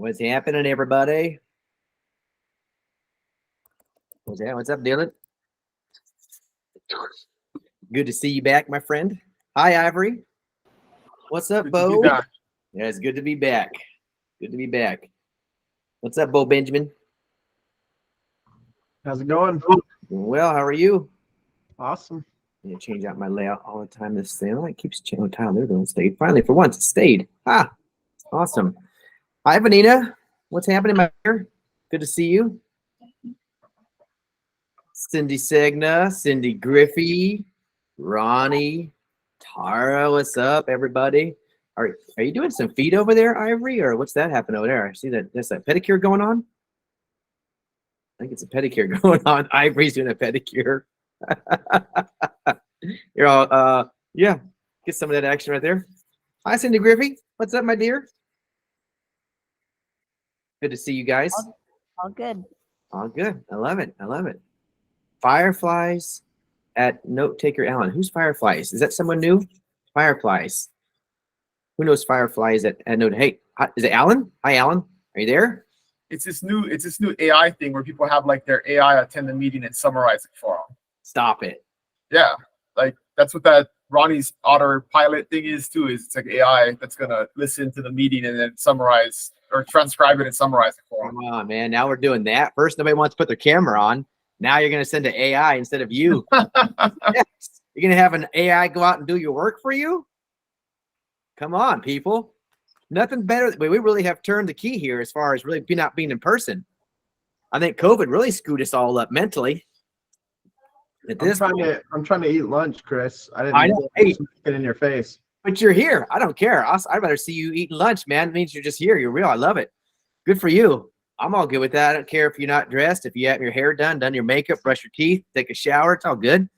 What's happening, everybody? What's up, Dylan? Good to see you back, my friend. Hi, Ivory. What's up, Bo? Yeah, it's good to be back. Good to be back. What's up, Bo Benjamin? How's it going? Well, how are you? Awesome. I'm gonna change out my layout all the time. This thing, it keeps changing. Time there, don't stay. Finally, for once, it stayed. Ah, awesome. Hi, Vanita. What's happening, my dear? Good to see you. Cindy Segna, Cindy Griffey, Ronnie, Tara. What's up, everybody? Are you doing some feet over there, Ivory, or what's that happening over there? I see that there's a pedicure going on. I think it's a pedicure going on. Ivory's doing a pedicure. You're all, yeah, get some of that action right there. Hi, Cindy Griffey. What's up, my dear? Good to see you guys. All good. All good. I love it. I love it. Fireflies at Note Taker Allen. Who's Fireflies? Is that someone new? Fireflies. Who knows Fireflies at Note? Hey, is it Alan? Hi, Alan. Are you there? It's this new AI thing where people have like their AI attend the meeting and summarize it for them. Stop it. Yeah, like that's what that Ronnie's Otter pilot thing is too. Is it's like AI that's gonna listen to the meeting and then summarize or transcribe it and summarize it for them. Come on, man. Now we're doing that. First, nobody wants to put their camera on. Now you're going to send an AI instead of you. Yes. You're going to have an AI go out and do your work for you? Come on, people. Nothing better. We really have turned the key here as far as really not being in person. I think COVID really screwed us all up mentally. I'm trying to eat lunch, Chris. I know. Get in your face. But you're here. I don't care. I'd rather see you eating lunch, man. It means you're just here. You're real. I love it. Good for you. I'm all good with that. I don't care if you're not dressed, if you have your hair done your makeup, brush your teeth, take a shower. It's all good.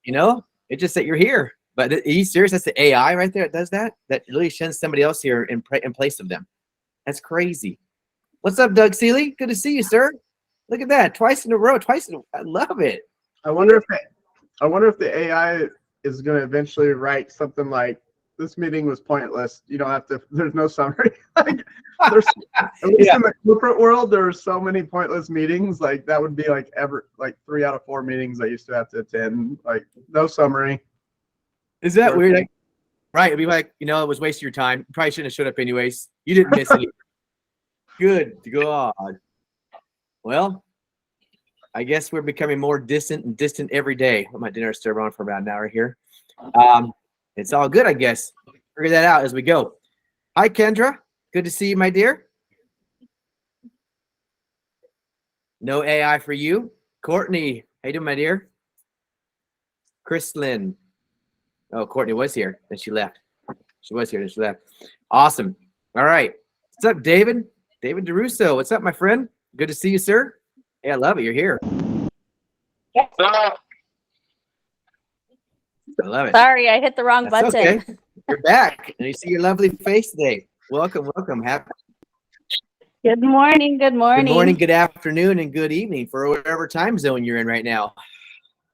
You know, it's just that you're here. But are you serious? That's the AI right there. It does that. That really sends somebody else here in place of them. That's crazy. What's up, Doug Seeley? Good to see you, sir. Look at that. Twice in a row. I love it. I wonder if the AI is going to eventually write something like, "This meeting was pointless. You don't have to. There's no summary." At least in the corporate world, there are so many pointless meetings. Like that would be like 3 out of 4 meetings I used to have to attend. Like no summary. Is that weird? Like, right. It'd be like, it was wasting your time. You probably shouldn't have showed up anyways. You didn't miss anything. Good God. Well, I guess we're becoming more distant every day. Let my dinner stir on for about an hour here. It's all good, I guess. Figure that out as we go. Hi, Kendra. Good to see you, my dear. No AI for you. Courtney, how you doing, my dear? Chrislyn. Oh, Courtney was here, then she left. She was here, then she left. Awesome. All right. What's up, David? David DeRusso. What's up, my friend? Good to see you, sir. Hey, I love it. You're here. Yeah. I love it. Sorry, I hit the wrong That's button. okay. You're back, and you see your lovely face today. Welcome. Good morning. Good morning, good afternoon, and good evening for whatever time zone you're in right now.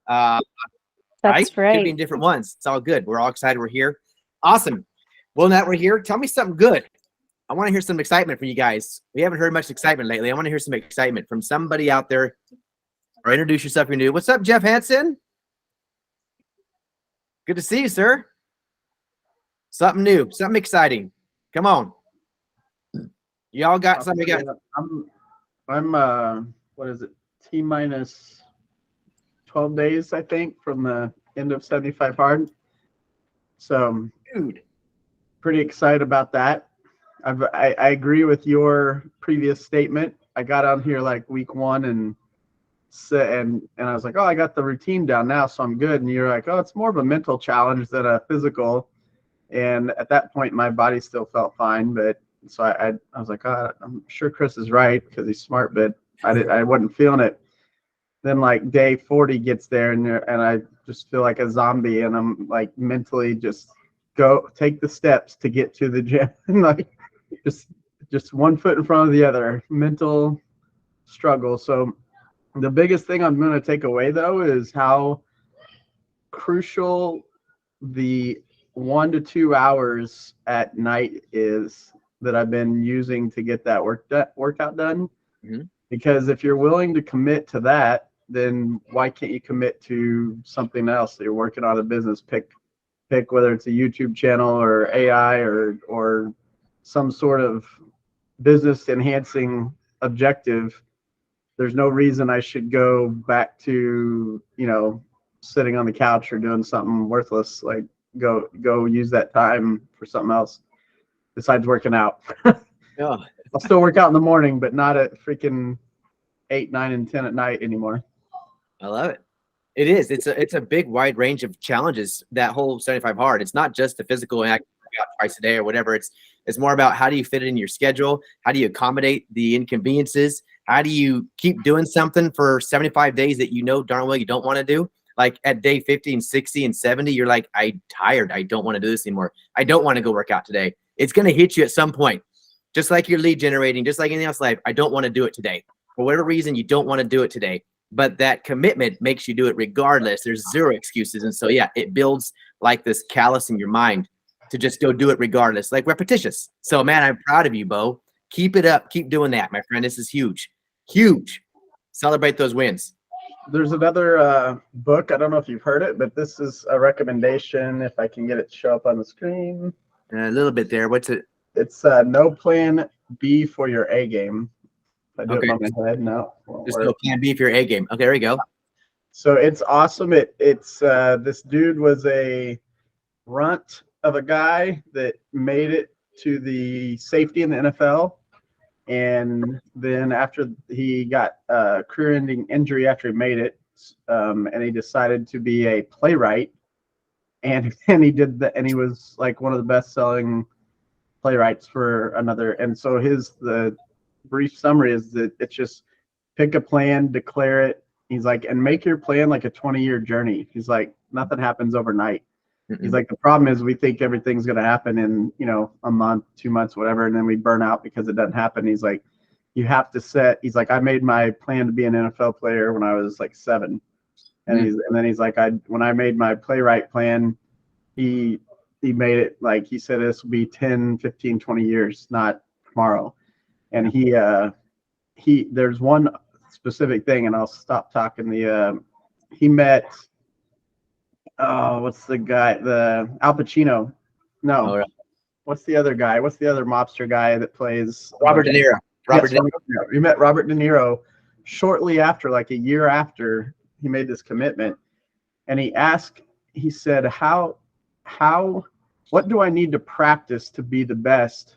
That's right. Could be in different ones. It's all good. We're all excited. We're here. Awesome. Well, now we're here. Tell me something good. I want to hear some excitement from you guys. We haven't heard much excitement lately. I want to hear some excitement from somebody out there. Or introduce yourself if you're new. What's up, Jeff Hansen? Good to see you, sir. Something new, something exciting. Come on. Y'all got something? I'm what is it? T-minus 12 days, I think, from the end of 75 hard. So, dude, pretty excited about that. I agree with your previous statement. I got on here like week 1 and I was like, oh, I got the routine down now, so I'm good. And you're like, oh, it's more of a mental challenge than a physical. And at that point, my body still felt fine, but so I was like, oh, I'm sure Chris is right because he's smart, but I wasn't feeling it. Then like day 40 gets there, and I just feel like a zombie, and I'm like mentally just take the steps to get to the gym, and like just one foot in front of the other, mental struggle. So the biggest thing I'm going to take away though is how crucial the 1 to 2 hours at night is that I've been using to get that workout done. Mhm. Because if you're willing to commit to that, then why can't you commit to something else that you're working on a business? Pick whether it's a YouTube channel or AI or some sort of business enhancing objective. There's no reason I should go back to, sitting on the couch or doing something worthless. Like go use that time for something else besides working out. Yeah. I'll still work out in the morning, but not at freaking 8, 9, and 10 at night anymore. I love it. It is. It's a big wide range of challenges, that whole 75 hard. It's not just the physical act twice a day or whatever. It's more about how do you fit it in your schedule? How do you accommodate the inconveniences? How do you keep doing something for 75 days that you know darn well you don't want to do? Like at day 50 and 60 and 70, you're like, I'm tired. I don't want to do this anymore. I don't want to go work out today. It's going to hit you at some point. Just like your lead generating, just like anything else in life, I don't want to do it today. For whatever reason, you don't want to do it today. But that commitment makes you do it regardless. There's zero excuses. And so, yeah, it builds like this callus in your mind to just go do it regardless, like repetitious. So, man, I'm proud of you, Bo. Keep it up. Keep doing that, my friend. This is huge. Huge. Celebrate those wins. There's another book. I don't know if you've heard it, but this is a recommendation. If I can get it to show up on the screen. A little bit there. What's it? It's No Plan B for Your A Game. If I do Okay. it on my head, no. Just no plan B for your A game. Okay, there you go. So it's awesome. It's this dude was a runt of a guy that made it to the safety in the NFL. And then after he got a career-ending injury after he made it, and he decided to be a playwright. And he did that, and he was like one of the best-selling playwrights for another. And so the brief summary is that it's just pick a plan, declare it. He's like, and make your plan like a 20-year journey. He's like, nothing happens overnight. He's like, the problem is we think everything's going to happen in, a month, 2 months, whatever. And then we burn out because it doesn't happen. He's like, you have to he's like, I made my plan to be an NFL player when I was like 7. And then he's like, when I made my playwright plan, he made it like, he said, this will be 10, 15, 20 years, not tomorrow. And there's one specific thing, and I'll stop talking. He met, what's the guy? Al Pacino. No. Oh, yeah. What's the other guy? What's the other mobster guy that plays? Robert De Niro. Robert De Niro. We met Robert De Niro shortly after, like a year after he made this commitment. And he said, what do I need to practice to be the best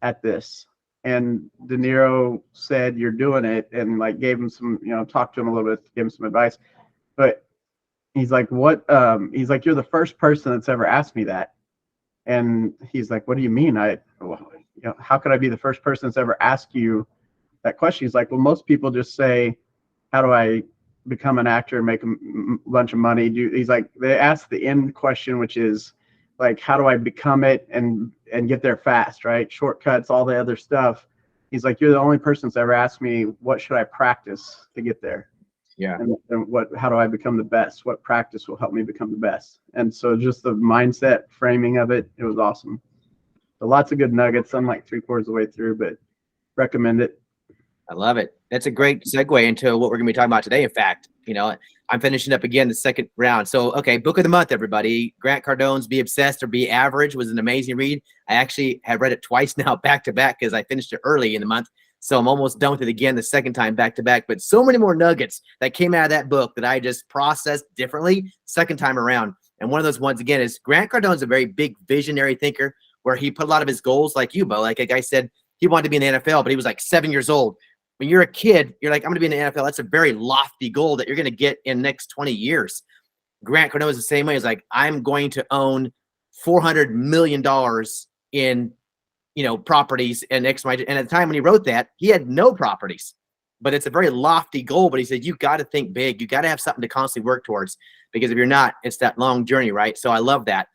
at this? And De Niro said, you're doing it, and like gave him some, talked to him a little bit, gave him some advice. But he's like, what? He's like, you're the first person that's ever asked me that. And he's like, what do you mean? How could I be the first person that's ever asked you that question? He's like, well, most people just say, how do I become an actor and make a bunch of money? He's like, they ask the end question, which is like, how do I become it and get there fast, right? Shortcuts, all the other stuff. He's like, you're the only person that's ever asked me, what should I practice to get there? Yeah. And how do I become the best? What practice will help me become the best? And so just the mindset framing of it was awesome. So lots of good nuggets. I'm like 3/4 of the way through, but recommend it. I love it. That's a great segue into what we're going to be talking about today. In fact, I'm finishing up again the second round. So, okay, book of the month, everybody. Grant Cardone's Be Obsessed or Be Average was an amazing read. I actually have read it twice now back to back because I finished it early in the month. So I'm almost done with it again the second time back to back. But so many more nuggets that came out of that book that I just processed differently second time around. And one of those ones, again, is Grant Cardone's a very big visionary thinker where he put a lot of his goals like you, Bo. Like a guy said, he wanted to be in the NFL, but he was like 7 years old. When you're a kid, you're like, I'm going to be in the NFL. That's a very lofty goal that you're going to get in the next 20 years. Grant Cardone was the same way. He's like, I'm going to own $400 million in, properties and X, Y. And at the time when he wrote that, he had no properties, but it's a very lofty goal. But he said, you got to think big. You got to have something to constantly work towards, because if you're not, it's that long journey, right? So I love that.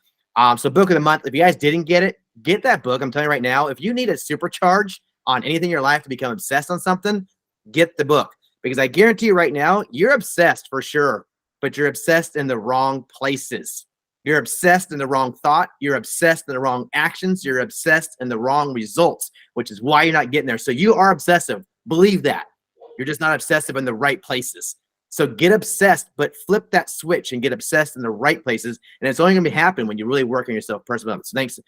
So book of the month, if you guys didn't get it, get that book. I'm telling you right now, if you need a supercharge on anything in your life to become obsessed on something, get the book, because I guarantee you right now, you're obsessed for sure, but you're obsessed in the wrong places. You're obsessed in the wrong thought. You're obsessed in the wrong actions. You're obsessed in the wrong results, which is why you're not getting there. So you are obsessive. Believe that. You're just not obsessive in the right places. So get obsessed, but flip that switch and get obsessed in the right places. And it's only going to be happen when you really work on yourself personally. So thanks.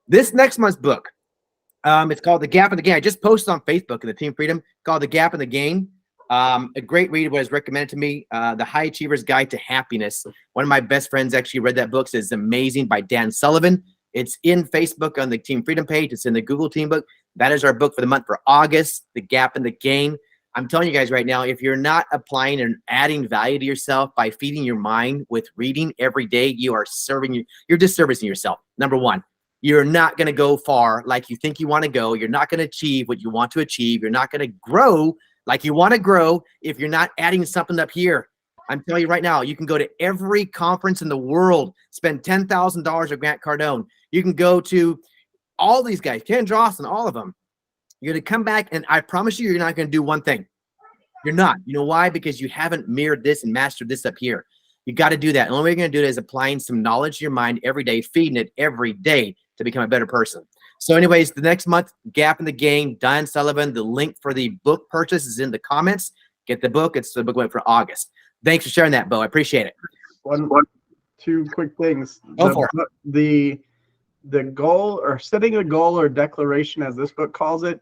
This next month's book, it's called The Gap in the Gain. I just posted on Facebook in the Team Freedom, called The Gap in the Gain. A great read was recommended to me, The High Achiever's Guide to Happiness. One of my best friends actually read that book. It's amazing, by Dan Sullivan. It's in Facebook on the Team Freedom page. It's in the Google Team book. That is our book for the month for August, The Gap in the Gain. I'm telling you guys right now, if you're not applying and adding value to yourself by feeding your mind with reading every day, you are you're disservicing yourself. Number one, you're not going to go far like you think you want to go. You're not going to achieve what you want to achieve. You're not going to grow like you want to grow if you're not adding something up here. I'm telling you right now, you can go to every conference in the world, spend $10,000 with Grant Cardone. You can go to all these guys, Ken Drawson, all of them. You're going to come back, and I promise you, you're not going to do one thing. You're not. You know why? Because you haven't mirrored this and mastered this up here. You got to do that. And the only way you're going to do it is applying some knowledge to your mind every day, feeding it every day to become a better person. So anyways, the next month, Gap in the Gain, Dan Sullivan. The link for the book purchase is in the comments. Get the book. It's the book went for August. Thanks for sharing that, Bo. I appreciate it. Two quick things. Go for it. The goal, or setting a goal or declaration, as this book calls it,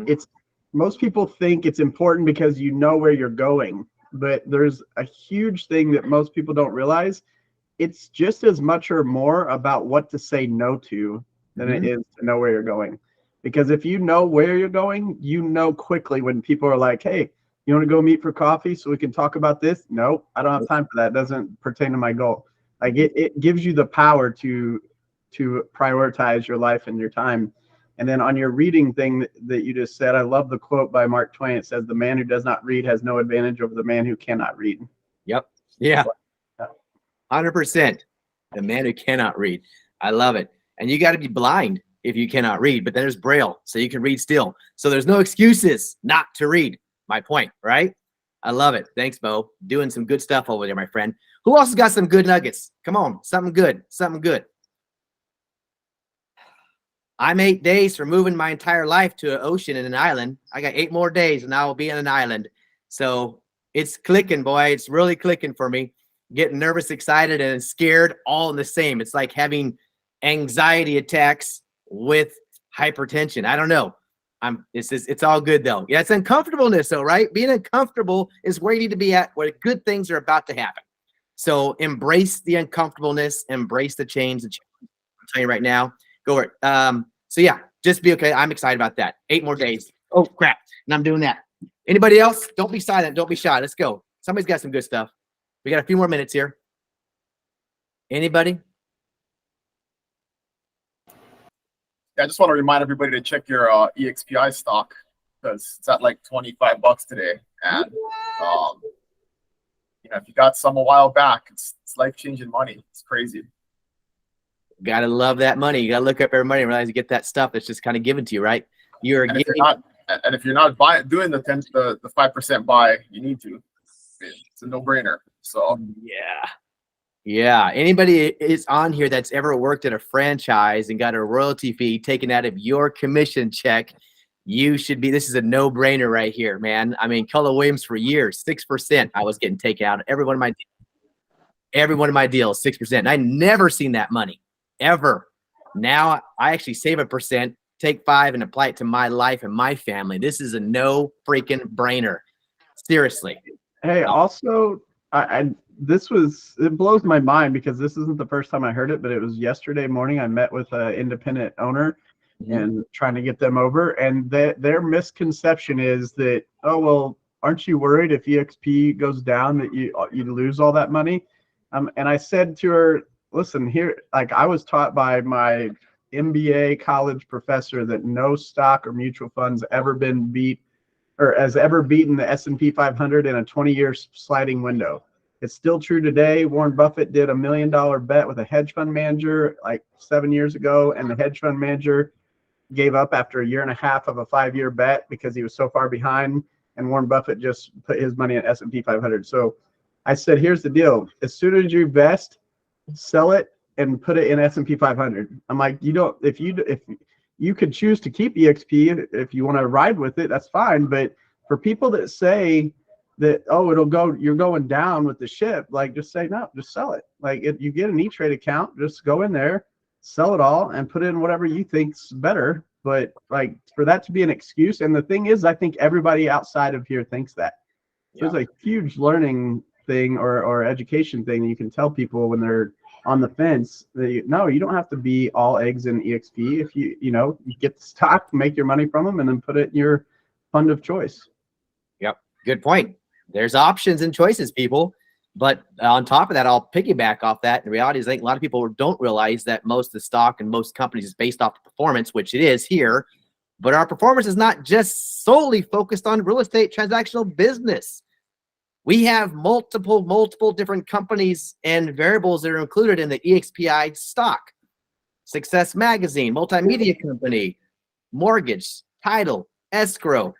it's most people think it's important because you know where you're going, but there's a huge thing that most people don't realize. It's just as much or more about what to say no to than it is to know where you're going. Because if you know where you're going, you know quickly when people are like, hey, you want to go meet for coffee so we can talk about this? No, I don't have time for that. It doesn't pertain to my goal. Like it gives you the power to prioritize your life and your time. And then on your reading thing that you just said, I love the quote by Mark Twain. It says, the man who does not read has no advantage over the man who cannot read. Yep. Yeah. 100%. The man who cannot read. I love it. And you got to be blind if you cannot read, but then there's Braille, so you can read still. So there's no excuses not to read. My point, right? I love it. Thanks, Bo. Doing some good stuff over there, my friend. Who else has got some good nuggets? Come on. Something good. Something good. I'm 8 days from moving my entire life to an ocean and an island. I got 8 more days and I will be on an island. So it's clicking, boy. It's really clicking for me. Getting nervous, excited, and scared all in the same. It's like having anxiety attacks with hypertension. I don't know. It's all good though. Yeah, it's uncomfortableness though, right? Being uncomfortable is where you need to be at, where good things are about to happen. So embrace the uncomfortableness, embrace the change. I'm telling you right now. Go for it. So yeah, just be okay. I'm excited about that. 8 more days. Oh crap. And I'm doing that. Anybody else? Don't be silent. Don't be shy. Let's go. Somebody's got some good stuff. We got a few more minutes here. Anybody? I just want to remind everybody to check your EXPI stock because it's at like $25 today. And if you got some a while back, it's life-changing money. It's crazy. Gotta love that money. You gotta look up every money and realize you get that stuff that's just kind of given to you, right? If you're not doing the 5% buy, you need to. It's a no-brainer. So yeah. Anybody is on here that's ever worked at a franchise and got a royalty fee taken out of your commission check, you should be. This is a no-brainer right here, man. I mean, Keller Williams for years, 6% I was getting taken out of every one of my deals, 6%. And I never seen that money. Ever. Now I actually save 1%, take 5% and apply it to my life and my family. This is a no freaking brainer. Seriously. Hey, also, it blows my mind because this isn't the first time I heard it, but it was yesterday morning. I met with an independent owner and trying to get them over. And their misconception is that, oh, well, aren't you worried if EXP goes down that you lose all that money? And I said to her, listen, here, like I was taught by my MBA college professor that no stock or mutual funds has ever beaten the S&P 500 in a 20-year sliding window. It's still true today. Warren Buffett did $1 million bet with a hedge fund manager like 7 years ago, and the hedge fund manager gave up after 1.5 years of a 5-year bet because he was so far behind, and Warren Buffett just put his money in S&P 500. So I said, here's the deal. As soon as you invest, sell it and put it in S&P 500. I'm like, you don't, if you could choose to keep EXP if you want to ride with it, that's fine. But for people that say that, oh, you're going down with the ship, like just say, no, just sell it. Like if you get an E-Trade account, just go in there, sell it all and put in whatever you think's better. But like for that to be an excuse. And the thing is, I think everybody outside of here thinks that. There's a huge learning thing or education thing that you can tell people when they're on the fence. No, you don't have to be all eggs in EXP. If you get the stock, make your money from them, and then put it in your fund of choice. Yep. Good point. There's options and choices, people. But on top of that, I'll piggyback off that. The reality is, I think a lot of people don't realize that most of the stock and most companies is based off the performance, which it is here. But our performance is not just solely focused on real estate transactional business. We have multiple different companies and variables that are included in the EXPI stock. Success Magazine, multimedia company, mortgage, title, escrow,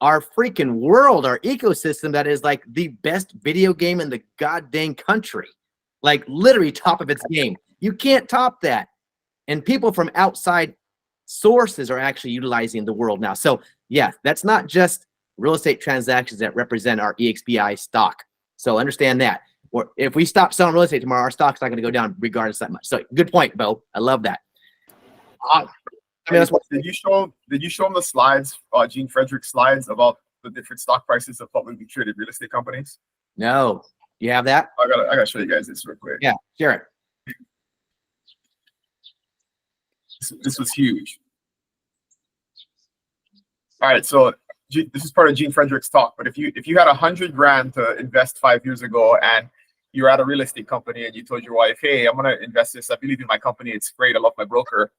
our freaking world, our ecosystem that is like the best video game in the goddamn country. Like literally top of its game. You can't top that. And people from outside sources are actually utilizing the world now. So yeah, that's not just real estate transactions that represent our EXPI stock. So understand that. Or if we stop selling real estate tomorrow, our stock's not going to go down regardless that much. So good point, Bo. I love that. Did you show them the slides, Gene Frederick's slides about the different stock prices of publicly traded real estate companies? No. You have that? I gotta show you guys this real quick. Yeah, share it. This was huge. All right, so this is part of Gene Frederick's talk. But if you had $100,000 to invest 5 years ago, and you're at a real estate company and you told your wife, "Hey, I'm gonna invest this. I believe in my company. It's great. I love my broker,"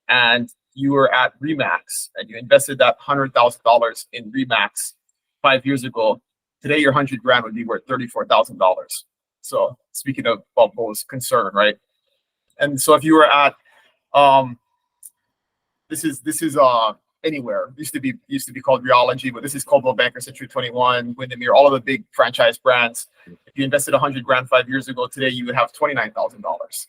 and you were at Remax and you invested that $100,000 in Remax 5 years ago, today your $100,000 would be worth $34,000. So speaking of Bo's concern, right? And so if you were at this is Anywhere used to be called Realogy, but this is Coldwell Banker, Century 21, Windermere, all of the big franchise brands. If you invested $100,000 5 years ago, today you would have $29,000.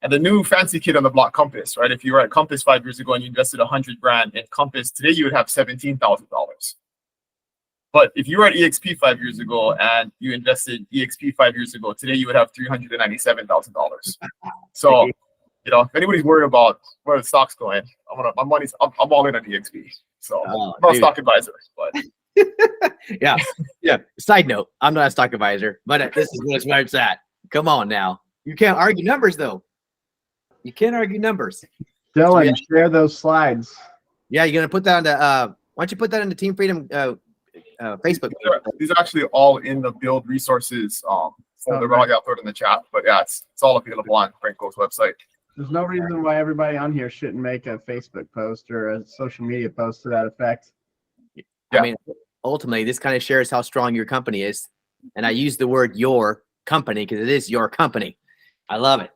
And the new fancy kid on the block, Compass, right? If you were at Compass 5 years ago and you invested $100,000 in Compass, today you would have $17,000. But if you were at EXP 5 years ago and you invested EXP 5 years ago, today you would have $397,000. So, if anybody's worried about where the stock's going, I'm all in on EXP. So I'm not a stock advisor, but yeah. Side note, I'm not a stock advisor, but this is where it's at. Come on now. You can't argue numbers though. You can't argue numbers. Dylan, share those slides. Yeah, you're gonna put that on the why don't you put that in the Team Freedom Facebook? These are actually all in the build resources folder. But I'll throw it in the chat. But yeah, it's all available on Franco's website. There's no reason why everybody on here shouldn't make a Facebook post or a social media post to that effect. Yeah. I mean, ultimately, this kind of shares how strong your company is. And I use the word your company because it is your company. I love it.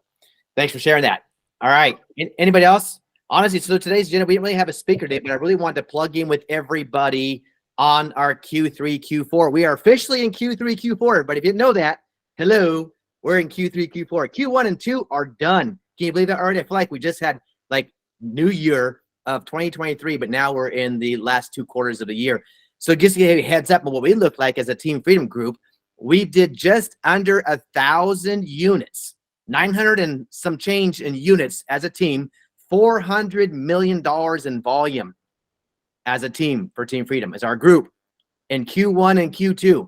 Thanks for sharing that. All right. Anybody else? Honestly, so today's agenda, we didn't really have a speaker today, but I really wanted to plug in with everybody on our Q3, Q4. We are officially in Q3, Q4. But if you didn't know that, hello, we're in Q3, Q4. Q1 and 2 are done. Can you believe that already? I feel like we just had like new year of 2023, but now we're in the last 2 quarters of the year. So just to give you a heads up on what we look like as a Team Freedom group, we did just under 1,000 units, 900 and some change in units as a team, $400 million in volume as a team for Team Freedom as our group in Q1 and Q2.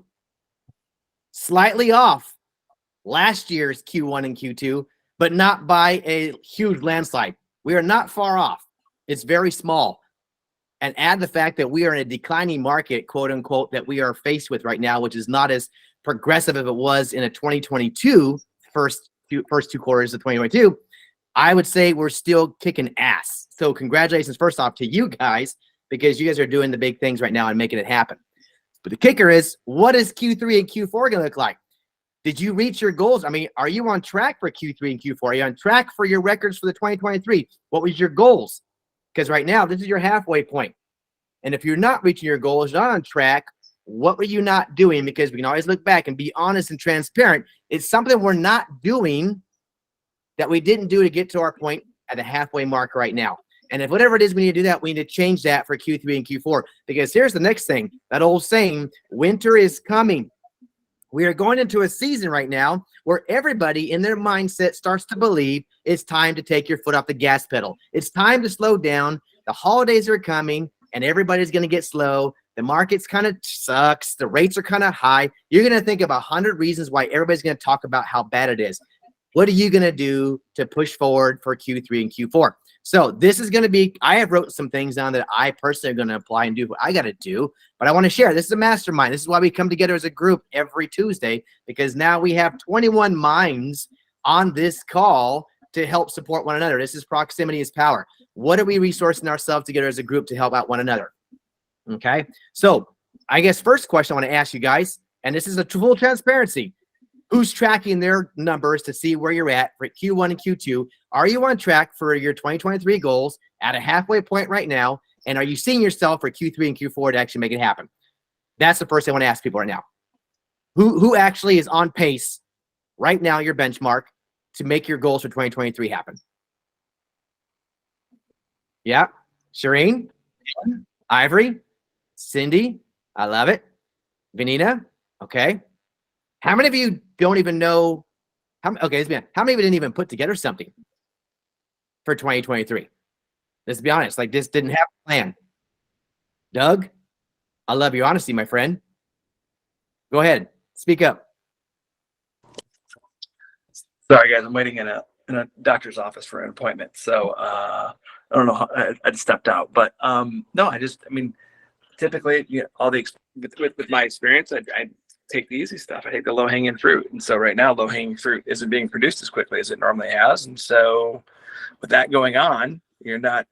Slightly off last year's Q1 and Q2, but not by a huge landslide. We are not far off. It's very small. And add the fact that we are in a declining market, quote unquote, that we are faced with right now, which is not as progressive as it was in a 2022 first 2 quarters of 2022. I would say we're still kicking ass. So congratulations, first off, to you guys, because you guys are doing the big things right now and making it happen. But the kicker is, what is Q3 and Q4 going to look like? Did you reach your goals? I mean, are you on track for Q3 and Q4? Are you on track for your records for the 2023? What was your goals? Because right now, this is your halfway point. And if you're not reaching your goals, not on track, what were you not doing? Because we can always look back and be honest and transparent. It's something we're not doing that we didn't do to get to our point at the halfway mark right now. And if whatever it is we need to do that, we need to change that for Q3 and Q4. Because here's the next thing, that old saying, winter is coming. We are going into a season right now where everybody in their mindset starts to believe it's time to take your foot off the gas pedal. It's time to slow down. The holidays are coming and everybody's going to get slow. The market's kind of sucks. The rates are kind of high. You're going to think of 100 reasons why everybody's going to talk about how bad it is. What are you going to do to push forward for Q3 and Q4? So this is going to be, I have wrote some things down that I personally are going to apply and do what I got to do, but I want to share. This is a mastermind. This is why we come together as a group every Tuesday, because now we have 21 minds on this call to help support one another. This is proximity is power. What are we resourcing ourselves together as a group to help out one another? Okay. So I guess first question I want to ask you guys, and this is a full transparency. Who's tracking their numbers to see where you're at for Q1 and Q2? Are you on track for your 2023 goals at a halfway point right now? And are you seeing yourself for Q3 and Q4 to actually make it happen? That's the first thing I want to ask people right now. Who actually is on pace right now, your benchmark, to make your goals for 2023 happen? Yeah. Shireen? Ivory? Cindy? I love it. Vanina? Okay. How many of you don't even know? How many of you didn't even put together something for 2023? Let's be honest. Like, this didn't have a plan. Doug, I love your honesty, my friend. Go ahead. Speak up. Sorry, guys. I'm waiting in a doctor's office for an appointment. So I don't know how I just stepped out. But no, typically, with my experience, I take the easy stuff. I take the low-hanging fruit. And so right now, low-hanging fruit isn't being produced as quickly as it normally has. And so with that going on, you're not,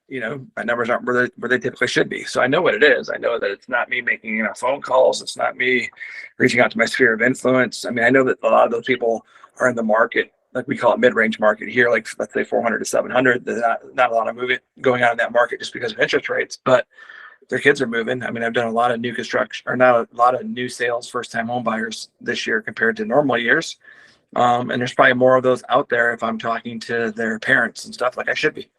my numbers aren't where they typically should be. So I know what it is. I know that it's not me making enough phone calls. It's not me reaching out to my sphere of influence. I mean, I know that a lot of those people are in the market, like we call it mid-range market here, like let's say 400 to 700. There's not a lot of movement going on in that market just because of interest rates, but their kids are moving. I mean, I've done a lot of new construction, or not a lot of new sales, first-time home buyers this year compared to normal years. And there's probably more of those out there if I'm talking to their parents and stuff, like I should be.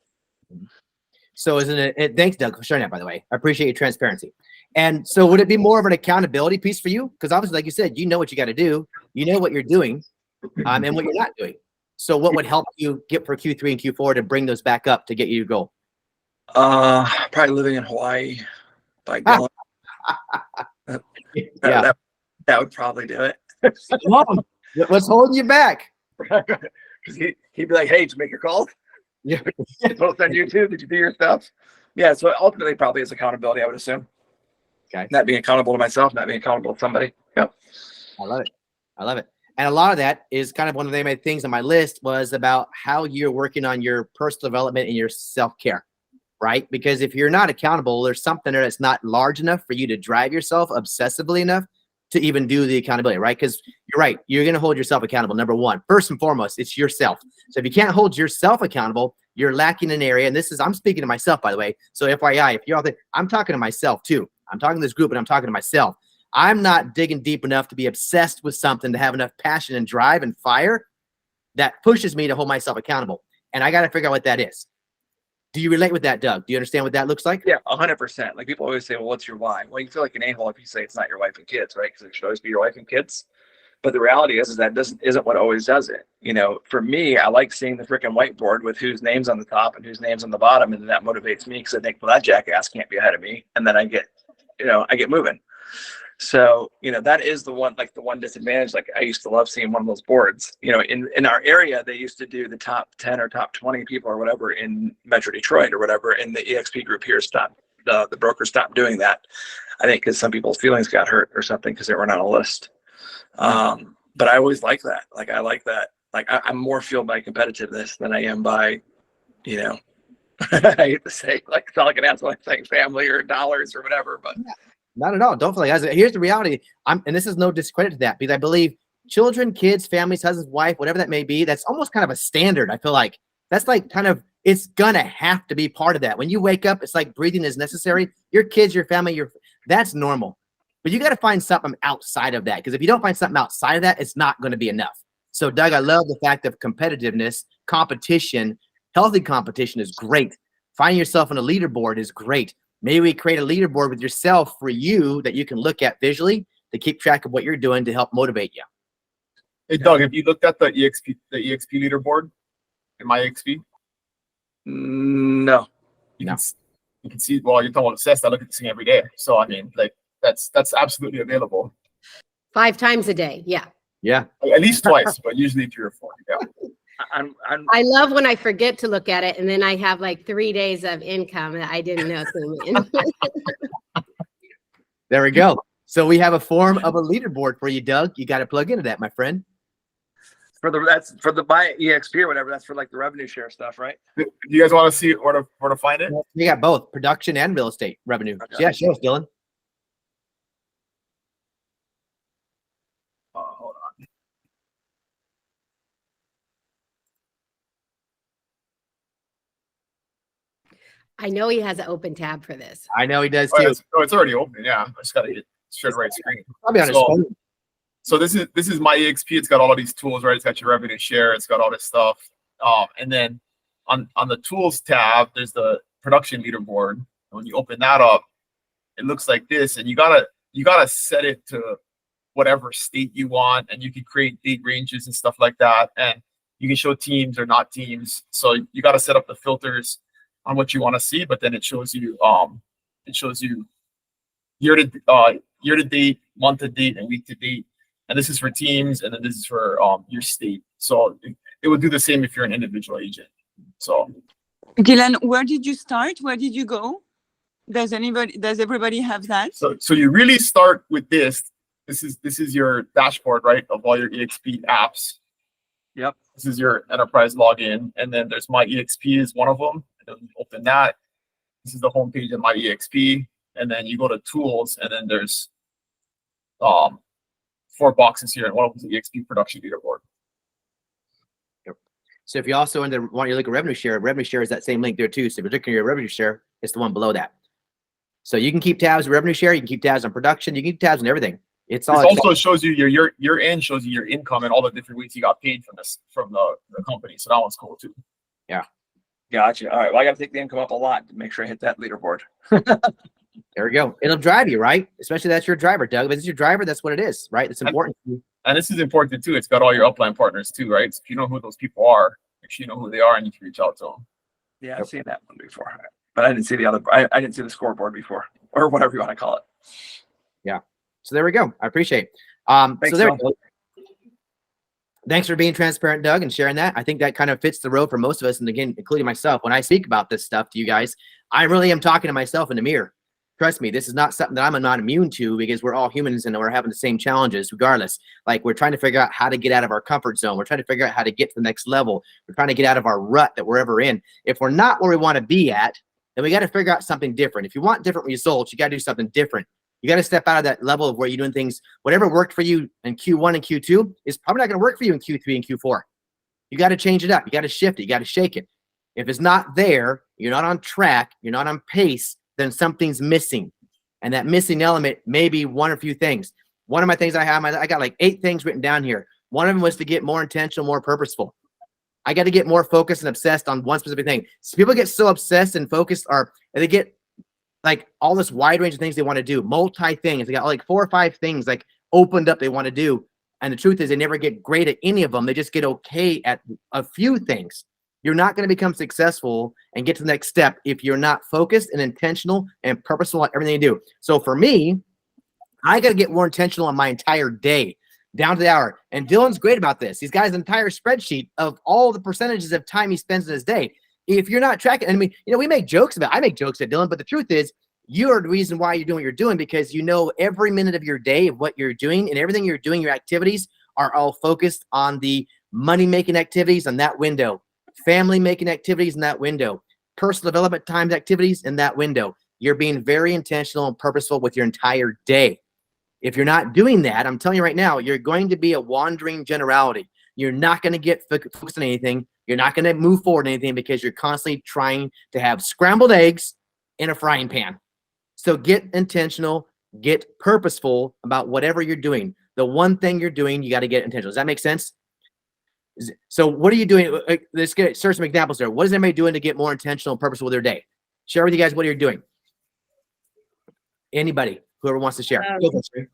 So isn't it? Thanks, Doug, for sharing that, by the way. I appreciate your transparency. And so would it be more of an accountability piece for you? Because obviously, like you said, you know what you got to do. You know what you're doing and what you're not doing. So what would help you get for Q3 and Q4 to bring those back up to get you your goal? Probably living in Hawaii by going. Yeah. That would probably do it. What's holding you back? Because he'd be like, "Hey, did you make your call? Yeah. Post on YouTube? Did you do your stuff?" Yeah. So ultimately, probably is accountability, I would assume. Okay. Not being accountable to myself, not being accountable to somebody. Yep. I love it. I love it. And a lot of that is kind of one of the main things on my list was about how you're working on your personal development and your self-care, right? Because if you're not accountable, there's something there that's not large enough for you to drive yourself obsessively enough to even do the accountability, right? Because you're right. You're going to hold yourself accountable. Number one, first and foremost, it's yourself. So if you can't hold yourself accountable, you're lacking an area. And I'm speaking to myself, by the way. So FYI, if you're out there, I'm talking to myself too. I'm talking to this group, but I'm talking to myself. I'm not digging deep enough to be obsessed with something, to have enough passion and drive and fire that pushes me to hold myself accountable. And I got to figure out what that is. Do you relate with that, Doug? Do you understand what that looks like? Yeah, 100%. Like people always say, well, what's your why? Well, you feel like an a-hole if you say it's not your wife and kids, right? Because it should always be your wife and kids. But the reality is that isn't what always does it. For me, I like seeing the freaking whiteboard with whose name's on the top and whose name's on the bottom. And then that motivates me because I think, well, that jackass can't be ahead of me. And then I get moving. So, that is the one disadvantage. Like I used to love seeing one of those boards, in our area, they used to do the top 10 or top 20 people or whatever in Metro Detroit or whatever. And the EXP group here stopped, the broker stopped doing that. I think because some people's feelings got hurt or something because they weren't on a list. But I always like that. Like, I like that. Like I'm more fueled by competitiveness than I am by, I hate to say, like, it's not like an asshole, like saying family or dollars or whatever, but not at all. Don't feel like that. Here's the reality. And this is no discredit to that, because I believe children, kids, families, husbands, wife, whatever that may be, that's almost kind of a standard. I feel like that's like kind of, it's gonna have to be part of that. When you wake up, it's like breathing is necessary. Your kids, your family, that's normal. But you got to find something outside of that, because if you don't find something outside of that, it's not going to be enough. So, Doug, I love the fact of competitiveness, competition, healthy competition is great. Finding yourself on a leaderboard is great. Maybe we create a leaderboard with yourself for you that you can look at visually to keep track of what you're doing to help motivate you. Hey Doug, have you looked at the EXP leaderboard in my EXP? No. You No. can you can see. Well, you're talking about obsessed. I look at this thing every day. So I mean, like that's absolutely available. 5 times a day. Yeah. Yeah. At least twice, but usually 3 or 4. Yeah. I'm I love when I forget to look at it and then I have like 3 days of income that I didn't know came in. There we go. So we have a form of a leaderboard for you, Doug. You got to plug into that, my friend. that's for the buy EXP or whatever. That's for like the revenue share stuff, right? Do you guys want to see where to find it? You got both production and real estate revenue. Okay. Yeah, show us, Dylan. Hold on. I know he has an open tab for this. I know he does Oh, too. it's already open. Yeah, I just gotta share the right screen. Probably on his So- phone. So this is my EXP. It's got all of these tools, right? It's got your revenue share. It's got all this stuff. And then on the tools tab, there's the production leaderboard. And when you open that up, it looks like this. And you gotta set it to whatever state you want, and you can create date ranges and stuff like that. And you can show teams or not teams. So you gotta set up the filters on what you want to see. But then it shows you year to date, month to date, and week to date. And this is for teams, and then this is for your state. So it would do the same if you're an individual agent. So Dylan, where did you start? Where did you go? Does everybody have that? so you really start with this. This is your dashboard, right, of all your EXP apps. Yep. This is your enterprise login, and then there's my EXP is one of them. And then you open that. This is the homepage of my EXP, and then you go to tools, and then there's 4 boxes here, and one of them is the EXP production leaderboard. So if you also want to look at revenue share is that same link there too. So if you're looking at your revenue share, it's the one below that. So you can keep tabs on revenue share, you can keep tabs on production, you can keep tabs on everything. It's all It also shows you your end, shows you your income and all the different weeks you got paid from the company. So that one's cool too. Gotcha. All right. Well, I got to take the income up a lot to make sure I hit that leaderboard. there we go. It'll drive you, right? Especially that's your driver, Doug. If it's your driver, that's what it is, right? It's important. And this is important too. It's got all your upline partners too, right? So if you know who those people are, make sure you know who they are and you can reach out to them. Yeah, I've seen that one before, but I didn't see the other. I didn't see the scoreboard before, or whatever you want to call it. So there we go. I appreciate it. Thanks, So there Phil. we go. Thanks for being transparent, Doug, and sharing that. I think that kind of fits the road for most of us. And again, including myself, when I speak about this stuff to you guys, I really am talking to myself in the mirror. Trust me, this is not something that I'm not immune to because we're all humans and we're having the same challenges regardless. Like we're trying to figure out how to get out of our comfort zone. We're trying to figure out how to get to the next level. We're trying to get out of our rut that we're ever in. If we're not where we want to be at, then we got to figure out something different. If you want different results, you got to do something different. You got to step out of that level of where you're doing things. Whatever worked for you in Q1 and Q2 is probably not going to work for you in Q3 and Q4. You got to change it up. You got to shift it. You got to shake it. If it's not there, you're not on track, you're not on pace, then something's missing. And that missing element may be one or few things. One of my things I got like 8 things written down here. One of them was to get more intentional, more purposeful. I got to get more focused and obsessed on one specific thing. So people get so obsessed and focused, and they get like all this wide range of things they want to do, multi things. They got like 4 or 5 things like opened up they want to do. And the truth is they never get great at any of them. They just get okay at a few things. You're not going to become successful and get to the next step if you're not focused and intentional and purposeful at everything you do. So for me, I got to get more intentional on my entire day, down to the hour. And Dylan's great about this. He's got his entire spreadsheet of all the percentages of time he spends in his day. If you're not tracking, I mean, we make jokes I make jokes at Dylan, but the truth is you are the reason why you're doing what you're doing because you know every minute of your day of what you're doing and everything you're doing, your activities are all focused on the money-making activities on that window, family-making activities in that window, personal development times activities in that window. You're being very intentional and purposeful with your entire day. If you're not doing that, I'm telling you right now, you're going to be a wandering generality. You're not going to get focused on anything. You're not going to move forward in anything because you're constantly trying to have scrambled eggs in a frying pan. So get intentional, get purposeful about whatever you're doing. The one thing you're doing, you got to get intentional. Does that make sense? So what are you doing? Let's start some examples there. What is everybody doing to get more intentional and purposeful with their day? Share with you guys what you're doing. Anybody, whoever wants to share. Go for it, Sherry.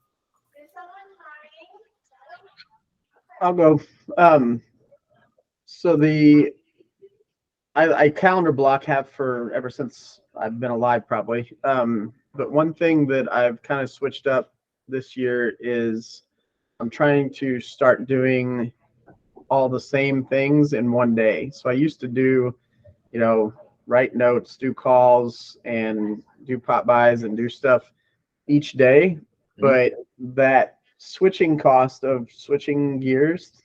I'll go. So I calendar block have for ever since I've been alive, probably. But one thing that I've kind of switched up this year is I'm trying to start doing all the same things in one day. So I used to do, write notes, do calls, and do pop buys and do stuff each day. But that switching cost of switching gears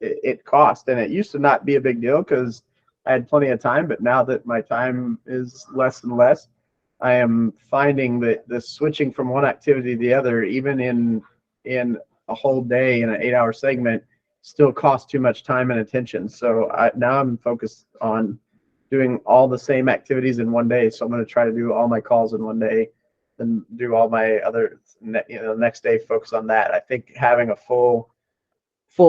it cost, and it used to not be a big deal because I had plenty of time. But now that my time is less and less, I am finding that the switching from one activity to the other, even in a whole day in an 8-hour segment, still costs too much time and attention. So now I'm focused on doing all the same activities in one day. So I'm going to try to do all my calls in one day, then do all my other, next day focus on that. I think having a full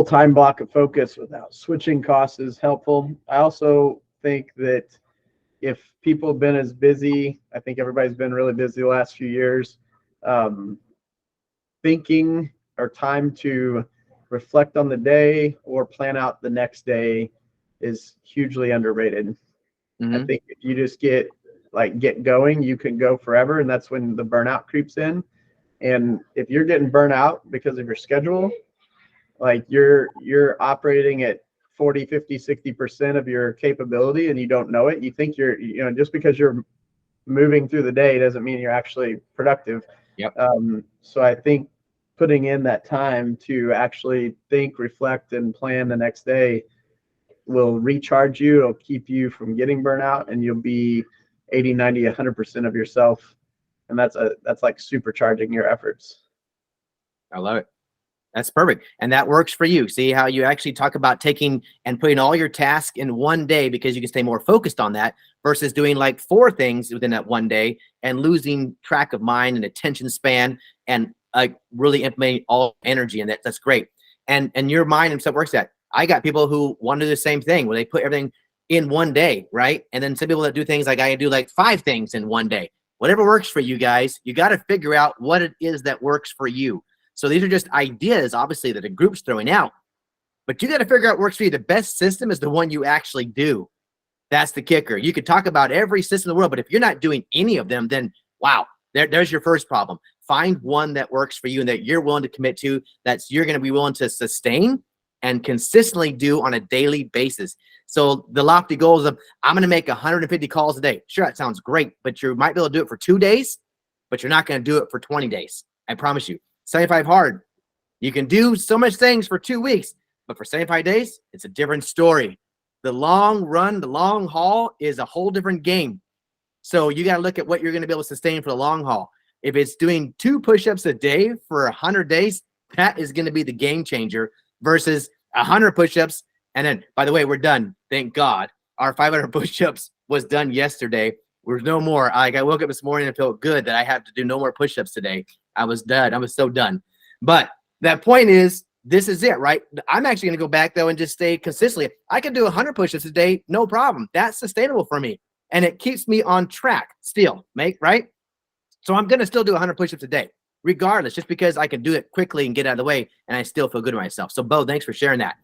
time block of focus without switching costs is helpful. I also think that if people have been as busy, I think everybody's been really busy the last few years, thinking or time to reflect on the day or plan out the next day is hugely underrated. I think if you just get going, you can go forever, and that's when the burnout creeps in. And if you're getting burnt out because of your schedule, like you're operating at 40, 50, 60% of your capability and you don't know it. You think you're, just because you're moving through the day doesn't mean you're actually productive. Yep. So I think putting in that time to actually think, reflect, and plan the next day will recharge you. It'll keep you from getting burnt out, and you'll be 80, 90, 100% of yourself. And that's like supercharging your efforts. I love it. That's perfect. And that works for you. See how you actually talk about taking and putting all your tasks in one day because you can stay more focused on that versus doing like 4 things within that one day and losing track of mind and attention span and like really implementing all energy in that. That's great. And your mind and stuff works that. I got people who want to do the same thing where they put everything in one day, right? And then some people that do things like I do like 5 things in one day. Whatever works for you guys, you got to figure out what it is that works for you. So these are just ideas, obviously, that a group's throwing out. But you got to figure out what works for you. The best system is the one you actually do. That's the kicker. You could talk about every system in the world, but if you're not doing any of them, then wow, there's your first problem. Find one that works for you and that you're willing to commit to, that's you're going to be willing to sustain and consistently do on a daily basis. So the lofty goals of, I'm going to make 150 calls a day. Sure, that sounds great, but you might be able to do it for 2 days, but you're not going to do it for 20 days. I promise you. 75 hard. You can do so much things for 2 weeks, but for 75 days, it's a different story. The long run, the long haul is a whole different game. So you got to look at what you're going to be able to sustain for the long haul. If it's doing 2 push-ups a day for 100 days, that is going to be the game changer versus 100 push-ups. And then, by the way, we're done. Thank God. Our 500 push-ups was done yesterday. There's no more. I woke up this morning and felt good that I have to do no more push-ups today. I was done. I was so done. But that point is, this is it, right? I'm actually going to go back, though, and just stay consistently. I can do 100 push-ups a day, no problem. That's sustainable for me. And it keeps me on track still, right? So I'm going to still do 100 push-ups a day, regardless, just because I can do it quickly and get out of the way, and I still feel good to myself. So, Bo, thanks for sharing that.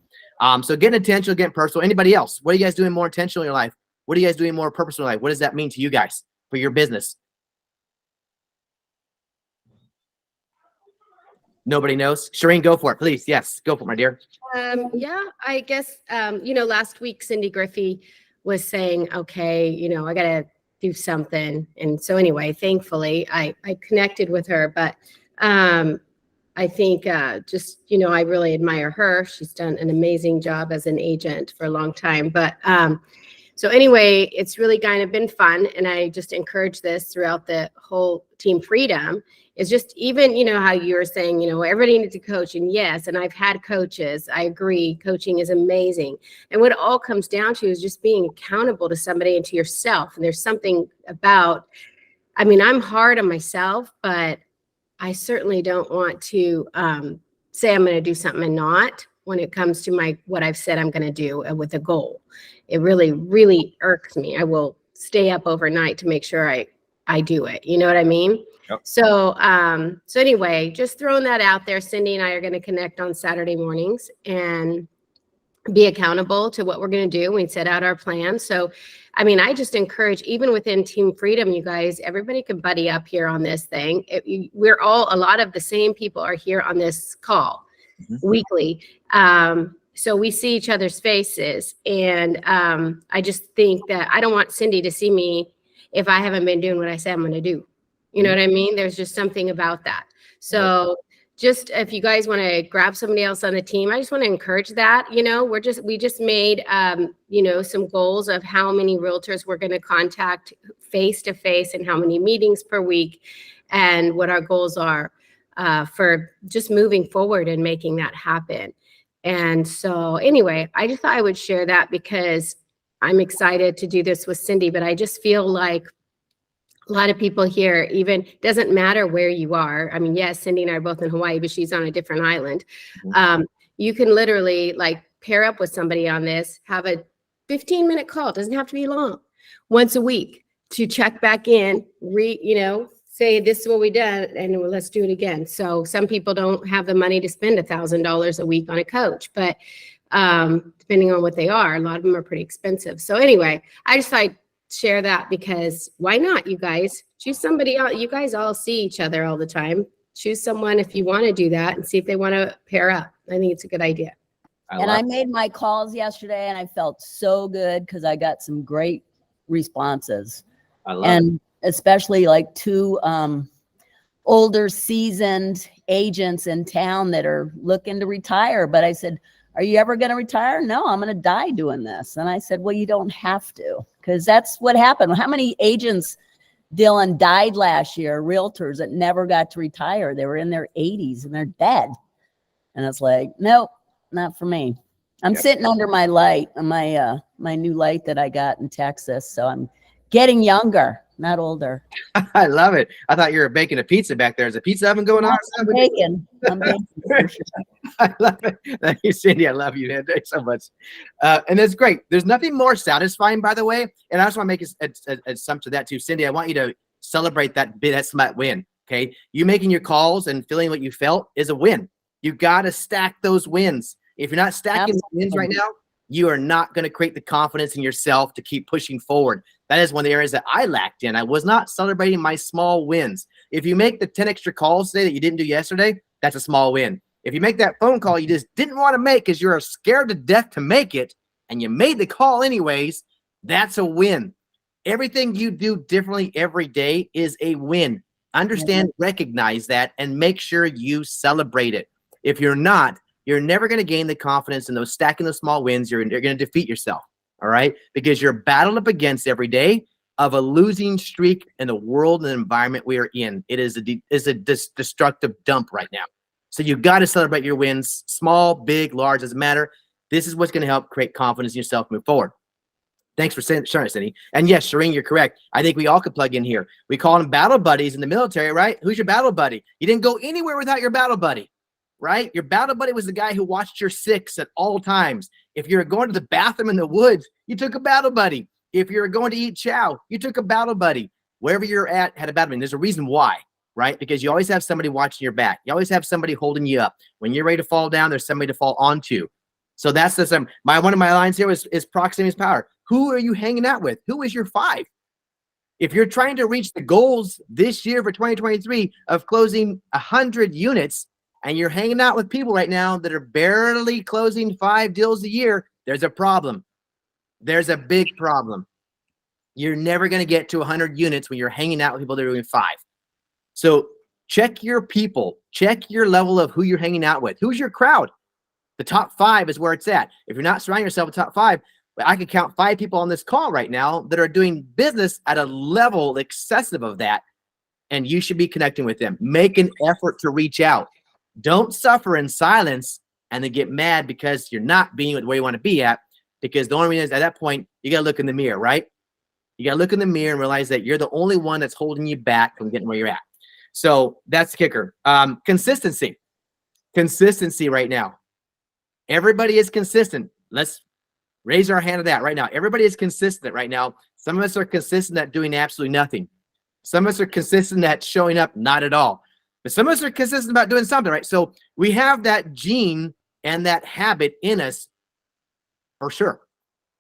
So getting intentional, getting personal. Anybody else? What are you guys doing more intentional in your life? What are you guys doing more purposeful in life? What does that mean to you guys for your business? Nobody knows. Shireen, go for it, please. Yes, go for it, my dear. Yeah, I guess, last week, Cindy Griffey was saying, okay, I got to do something. And so anyway, thankfully, I connected with her. But I think I really admire her. She's done an amazing job as an agent for a long time. But so anyway, it's really kind of been fun. And I just encourage this throughout the whole Team Freedom. Is just even, how you were saying, everybody needs a coach. And yes, and I've had coaches. I agree. Coaching is amazing. And what it all comes down to is just being accountable to somebody and to yourself. And there's something about, I'm hard on myself, but I certainly don't want to say I'm going to do something and not when it comes to what I've said I'm going to do with a goal. It really, really irks me. I will stay up overnight to make sure I do it. You know what I mean? Yep. So, so anyway, just throwing that out there. Cindy and I are going to connect on Saturday mornings and be accountable to what we're going to do. We set out our plan. So, I mean, I just encourage, even within Team Freedom, you guys, everybody can buddy up here on this thing. We're all, a lot of the same people are here on this call weekly. So we see each other's faces. And I just think that I don't want Cindy to see me if I haven't been doing what I said I'm going to do. You know what I mean? There's just something about that. So just if you guys want to grab somebody else on the team, I just want to encourage that. You know, we just made, you know, some goals of how many realtors we're going to contact face to face and how many meetings per week and what our goals are for just moving forward and making that happen. And so anyway, I just thought I would share that because I'm excited to do this with Cindy, but I just feel like a lot of people here, even doesn't matter where you are. I mean, yes, Cindy and I are both in Hawaii, but she's on a different island. You can literally like pair up with somebody on this, have a 15-minute call. It doesn't have to be long, once a week to check back in, you know, say this is what we did and let's do it again. So some people don't have the money to spend $1,000 a week on a coach, but depending on what they are, a lot of them are pretty expensive. So anyway, I just thought I'd share that because why not, you guys? Choose somebody else. You guys all see each other all the time. Choose someone if you want to do that and see if they want to pair up. I think it's a good idea. I made my calls yesterday and I felt so good because I got some great responses. I love it. Especially like two older seasoned agents in town that are looking to retire. But I said, are you ever going to retire? No, I'm going to die doing this. And I said, well, you don't have to, because that's what happened. How many agents, Dylan, died last year, realtors that never got to retire? They were in their 80s and they're dead. And it's like, nope, not for me. I'm sitting under my light, my new light that I got in Texas. So I'm getting younger, not older. I love it. I thought you were baking a pizza back there. Is a pizza oven going on? I'm baking for sure. I love it. Thank you, Cindy. I love you, man. Thanks so much. And that's great. There's nothing more satisfying, by the way. And I just want to make a sum to that too. Cindy, I want you to celebrate that bit. That's that win. Okay. You making your calls and feeling what you felt is a win. You got to stack those wins. If you're not stacking wins right now, you are not going to create the confidence in yourself to keep pushing forward. That is one of the areas that I lacked in. I was not celebrating my small wins. If you make the 10 extra calls today that you didn't do yesterday, that's a small win. If you make that phone call you just didn't want to make because you're scared to death to make it, and you made the call anyways, that's a win. Everything you do differently every day is a win. Understand, recognize that, and make sure you celebrate it. If you're not, you're never going to gain the confidence in those stacking those small wins. You're going to defeat yourself. All right. Because you're battled up against every day of a losing streak in the world and the environment we are in. It is a destructive dump right now. So you got to celebrate your wins, small, big, large, doesn't matter. This is what's going to help create confidence in yourself, move forward. Thanks for sharing, Cindy. And yes, Shireen, you're correct. I think we all could plug in here. We call them battle buddies in the military, right? Who's your battle buddy? You didn't go anywhere without your battle buddy. Right? Your battle buddy was the guy who watched your six at all times. If you're going to the bathroom in the woods, you took a battle buddy. If you're going to eat chow, you took a battle buddy. Wherever you're at, had a battle buddy. There's a reason why, right? Because you always have somebody watching your back. You always have somebody holding you up. When you're ready to fall down, there's somebody to fall onto. So that's the same. One of my lines here is proximity is power. Who are you hanging out with? Who is your five? If you're trying to reach the goals this year for 2023 of closing 100 units, and you're hanging out with people right now that are barely closing 5 deals a year, there's a problem. There's a big problem. You're never going to get to 100 units when you're hanging out with people that are doing 5. So check your people. Check your level of who you're hanging out with. Who's your crowd? The top 5 is where it's at. If you're not surrounding yourself with top 5, I could count 5 people on this call right now that are doing business at a level excessive of that, and you should be connecting with them. Make an effort to reach out. Don't suffer in silence and then get mad because you're not being where you want to be at, because the only reason is at that point, you got to look in the mirror, right? You got to look in the mirror and realize that you're the only one that's holding you back from getting where you're at. So that's the kicker. Consistency right now. Everybody is consistent. Let's raise our hand to that right now. Everybody is consistent right now. Some of us are consistent at doing absolutely nothing. Some of us are consistent at showing up not at all. But some of us are consistent about doing something, right? So we have that gene and that habit in us for sure.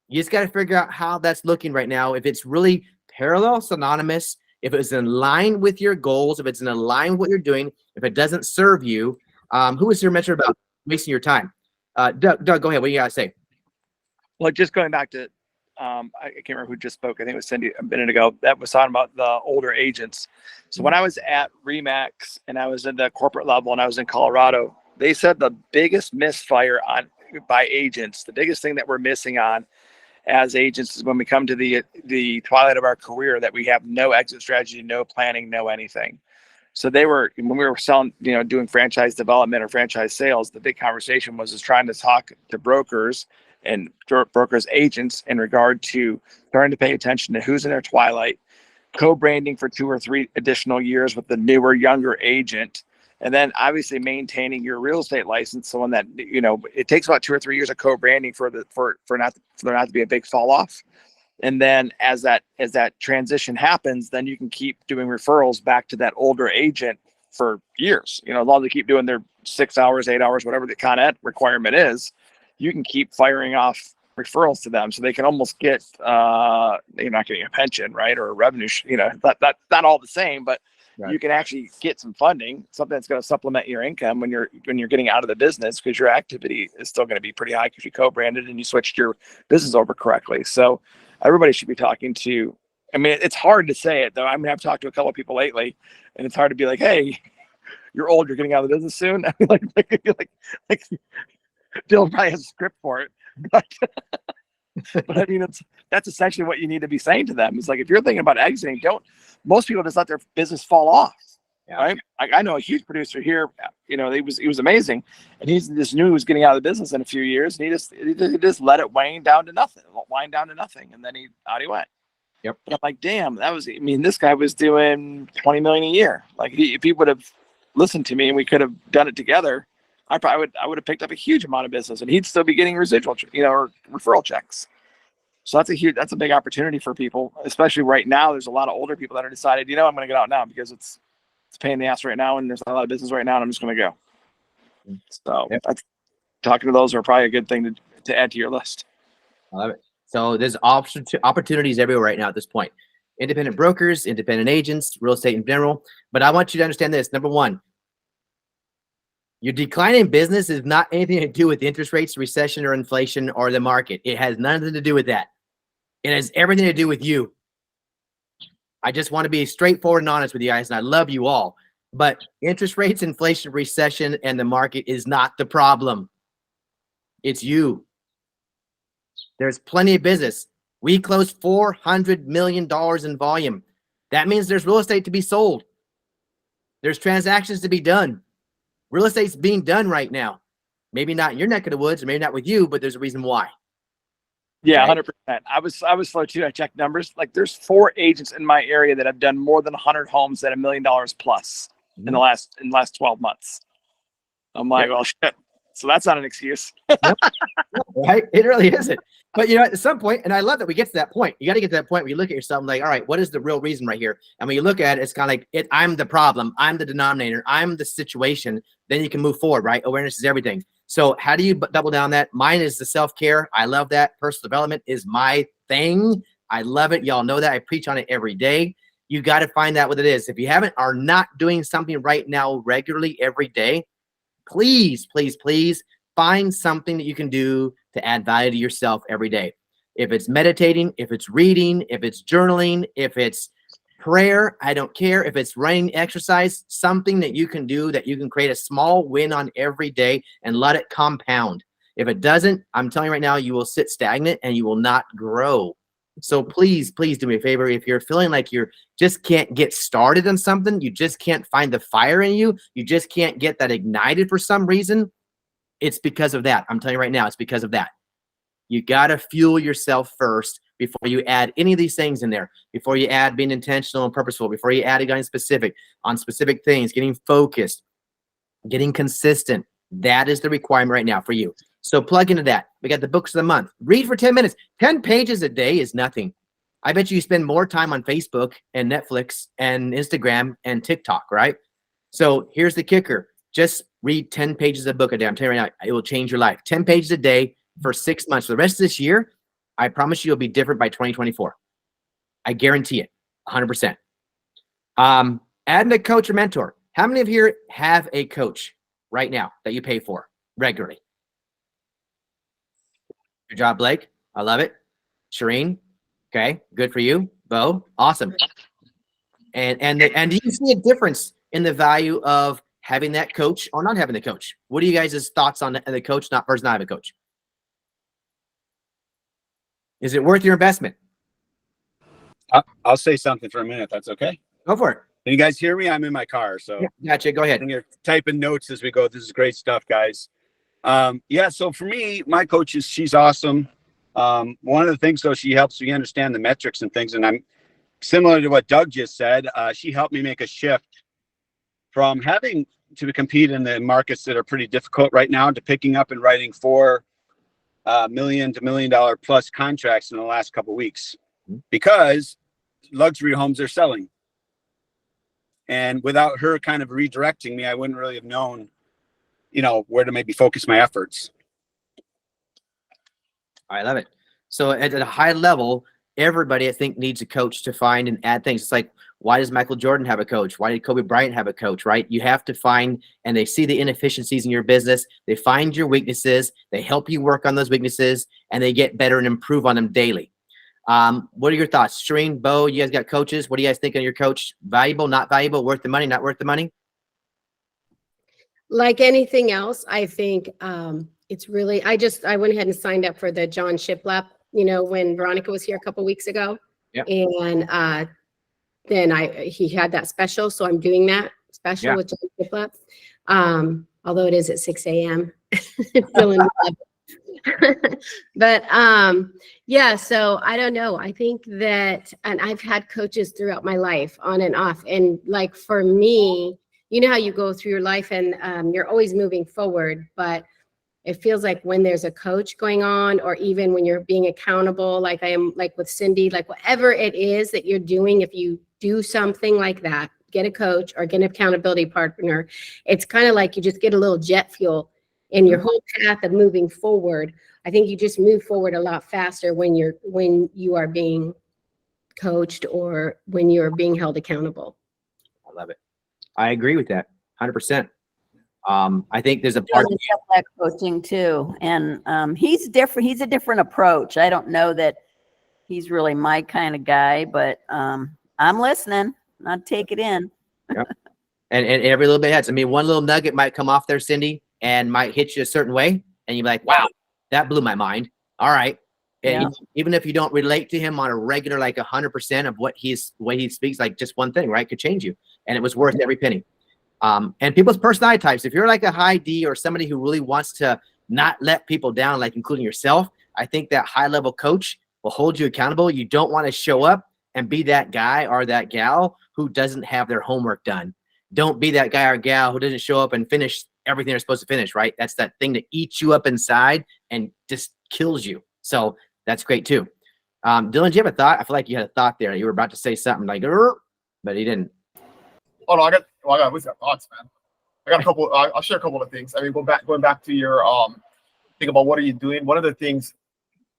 You just got to figure out how that's looking right now. If it's really parallel, synonymous, if it's in line with your goals, if it's in line with what you're doing, if it doesn't serve you. Who was your mentor about wasting your time? Doug, go ahead. What do you got to say? Well, just going back to, I can't remember who just spoke. I think it was Cindy a minute ago. That was talking about the older agents. So when I was at Remax and I was in the corporate level and I was in Colorado, they said the biggest misfire by agents, the biggest thing that we're missing on as agents is when we come to the twilight of our career, that we have no exit strategy, no planning, no anything. So when we were selling, doing franchise development or franchise sales, the big conversation was trying to talk to brokers and brokers agents in regard to starting to pay attention to who's in their twilight, co-branding for 2 or 3 additional years with the newer, younger agent, and then obviously maintaining your real estate license. So when that, it takes about 2 or 3 years of co-branding for there not to be a big fall off. And then as that transition happens, then you can keep doing referrals back to that older agent for years. As long as they keep doing their 6 hours, 8 hours, whatever the Con Ed requirement is, you can keep firing off referrals to them, so they can almost get you're not getting a pension, right, or a revenue. That's not all the same, but right. You can actually get some funding, something that's going to supplement your income when you're getting out of the business, because your activity is still going to be pretty high because you co-branded and you switched your business over correctly. So everybody should be talking to. I mean, it's hard to say it though. I mean, I've talked to a couple of people lately, and it's hard to be like, "Hey, you're old. You're getting out of the business soon." I mean, like Dylan probably has a script for it, but I mean, that's essentially what you need to be saying to them. It's like, if you're thinking about exiting, most people just let their business fall off. Yeah. Right? I know a huge producer here. He was amazing, and he just knew he was getting out of the business in a few years, and he just let it wind down to nothing, and then out he went. Yep. But I'm like, damn, this guy was doing 20 million a year. Like, if he would have listened to me and we could have done it together, I would have picked up a huge amount of business, and he'd still be getting residual, or referral checks. So that's a big opportunity for people, especially right now. There's a lot of older people that are decided, I'm going to get out now because it's a pain in the ass right now, and there's not a lot of business right now, and I'm just going to go. So That's talking to those are probably a good thing to add to your list. I love it. So there's opportunities everywhere right now at this point. Independent brokers, independent agents, real estate in general. But I want you to understand this. Number one, your decline in business is not anything to do with interest rates, recession, or inflation, or the market. It has nothing to do with that. It has everything to do with you. I just want to be straightforward and honest with you guys, and I love you all. But interest rates, inflation, recession, and the market is not the problem. It's you. There's plenty of business. We closed $400 million in volume. That means there's real estate to be sold. There's transactions to be done. Real estate's being done right now. Maybe not in your neck of the woods, or maybe not with you, but there's a reason why. Yeah, right? 100%. I was slow too. I checked numbers. Like, there's 4 agents in my area that have done more than 100 homes at $1 million plus in the last 12 months. I'm like, well, shit. So that's not an excuse. Right? It really isn't. But at some point, and I love that we get to that point. You got to get to that point where you look at yourself and like, all right, what is the real reason right here? And when you look at it, it's kind of like, I'm the problem. I'm the denominator. I'm the situation. Then you can move forward, right? Awareness is everything. So how do you double down that? Mine is the self-care. I love that. Personal development is my thing. I love it. Y'all know that. I preach on it every day. You got to find out what it is. If you are not doing something right now regularly every day, please, please, please find something that you can do to add value to yourself every day. If it's meditating, if it's reading, if it's journaling, if it's prayer, I don't care. If it's running, exercise, something that you can do that you can create a small win on every day and let it compound. If it doesn't, I'm telling you right now, you will sit stagnant and you will not grow. So please, please do me a favor. If you're feeling like you just can't get started on something, you just can't find the fire in you, you just can't get that ignited for some reason, it's because of that. I'm telling you right now, it's because of that. You got to fuel yourself first before you add any of these things in there, before you add being intentional and purposeful, before you add getting specific on specific things, getting focused, getting consistent. That is the requirement right now for you. So plug into that. We got the books of the month. Read for 10 minutes. 10 pages a day is nothing. I bet you spend more time on Facebook and Netflix and Instagram and TikTok, right? So here's the kicker. Just read 10 pages of a book a day. I'm telling you right now, it will change your life. 10 pages a day for 6 months. For the rest of this year, I promise you it'll be different by 2024. I guarantee it, 100%. Adding a coach or mentor. How many of you here have a coach right now that you pay for regularly? Good job, Blake. I love it. Shireen. Okay, good for you. Bo, awesome. And do you see a difference in the value of having that coach or not having the coach? What are you guys' thoughts on the coach versus not having a coach? Is it worth your investment? I'll say something for a minute. That's okay. Go for it. Can you guys hear me? I'm in my car, so Yeah, gotcha. Go ahead. I'm here typing notes as we go. This is great stuff, guys. Yeah. So for me, my coach she's awesome. One of the things though, she helps me understand the metrics and things, and I'm similar to what Doug just said. She helped me make a shift from having to compete in the markets that are pretty difficult right now to picking up and writing $4 million to $1 million plus contracts in the last couple of weeks, because luxury homes are selling. And without her kind of redirecting me, I wouldn't really have known, where to maybe focus my efforts. I love it. So at a high level, everybody I think needs a coach to find and add things. It's like, why does Michael Jordan have a coach? Why did Kobe Bryant have a coach, right? You have to find, and they see the inefficiencies in your business. They find your weaknesses. They help you work on those weaknesses, and they get better and improve on them daily. What are your thoughts? Shireen, Bo, you guys got coaches. What do you guys think on your coach? Valuable, not valuable, worth the money, not worth the money? Like anything else, I think it's really, I went ahead and signed up for the John Shiplap, when Veronica was here a couple weeks ago. Yep. And then he had that special. So I'm doing that special with John Shiplap. Although it is at 6 a.m. But yeah, so I don't know. I think that, and I've had coaches throughout my life on and off. And like for me, you know how you go through your life and you're always moving forward, but it feels like when there's a coach going on, or even when you're being accountable, like I am, like with Cindy, like whatever it is that you're doing, if you do something like that, get a coach or get an accountability partner, it's kind of like you just get a little jet fuel in your whole path of moving forward. I think you just move forward a lot faster when you are being coached or when you're being held accountable. I love it. I agree with that 100%. I think there's a part of that coaching too. And he's different. He's a different approach. I don't know that he's really my kind of guy, but I'm listening. I'll take it in. Yep. And every little bit helps. I mean, one little nugget might come off there, Cindy, and might hit you a certain way. And you're like, wow, that blew my mind. All right. And even if you don't relate to him on a regular, like 100% of what the way he speaks, like just one thing, right, could change you. And it was worth every penny. And people's personality types, if you're like a high D or somebody who really wants to not let people down, like including yourself, I think that high level coach will hold you accountable. You don't want to show up and be that guy or that gal who doesn't have their homework done. Don't be that guy or gal who doesn't show up and finish everything they're supposed to finish, right? That's that thing that eats you up inside and just kills you. So that's great too. Dylan, do you have a thought? I feel like you had a thought there. You were about to say something like, but he didn't. Oh no, I got thoughts, man. I got a couple. I'll share a couple of things. I mean, going back to your think about what are you doing. One of the things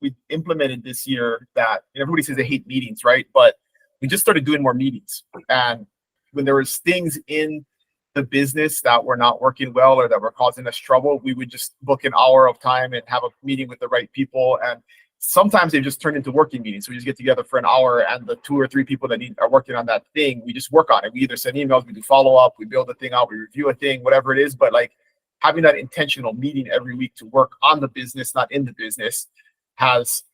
we implemented this year that everybody says they hate meetings, right? But we just started doing more meetings. And when there was things in the business that were not working well or that were causing us trouble, we would just book an hour of time and have a meeting with the right people. And sometimes they just turn into working meetings. So we just get together for an hour, and the 2 or 3 people that are working on that thing, we just work on it. We either send emails, we do follow up, we build a thing out, we review a thing, whatever it is. But like having that intentional meeting every week to work on the business, not in the business, has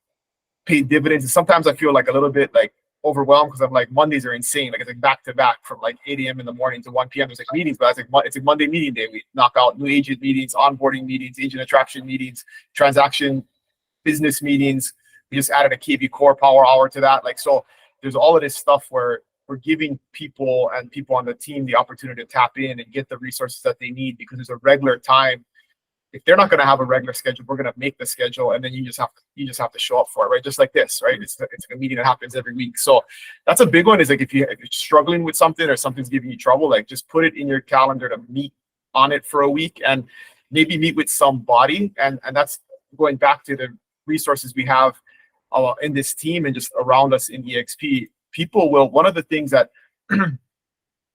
paid dividends. And sometimes I feel like a little bit like overwhelmed because I'm like, Mondays are insane. Like it's like back to back from like 8 a.m. in the morning to 1 p.m. There's like meetings, but it's like Monday meeting day. We knock out new agent meetings, onboarding meetings, agent attraction meetings, transaction business meetings. We just added a KB Core Power Hour to that. Like, so there's all of this stuff where we're giving people on the team the opportunity to tap in and get the resources that they need, because there's a regular time if they're not going to have a regular schedule, we're going to make the schedule, and then you just have to show up for it, right? Just like this, right? It's a meeting that happens every week. So that's a big one. Is like if you're struggling with something or something's giving you trouble, like just put it in your calendar to meet on it for a week and maybe meet with somebody. And that's going back to the resources we have in this team and just around us in EXP. People will. One of the things that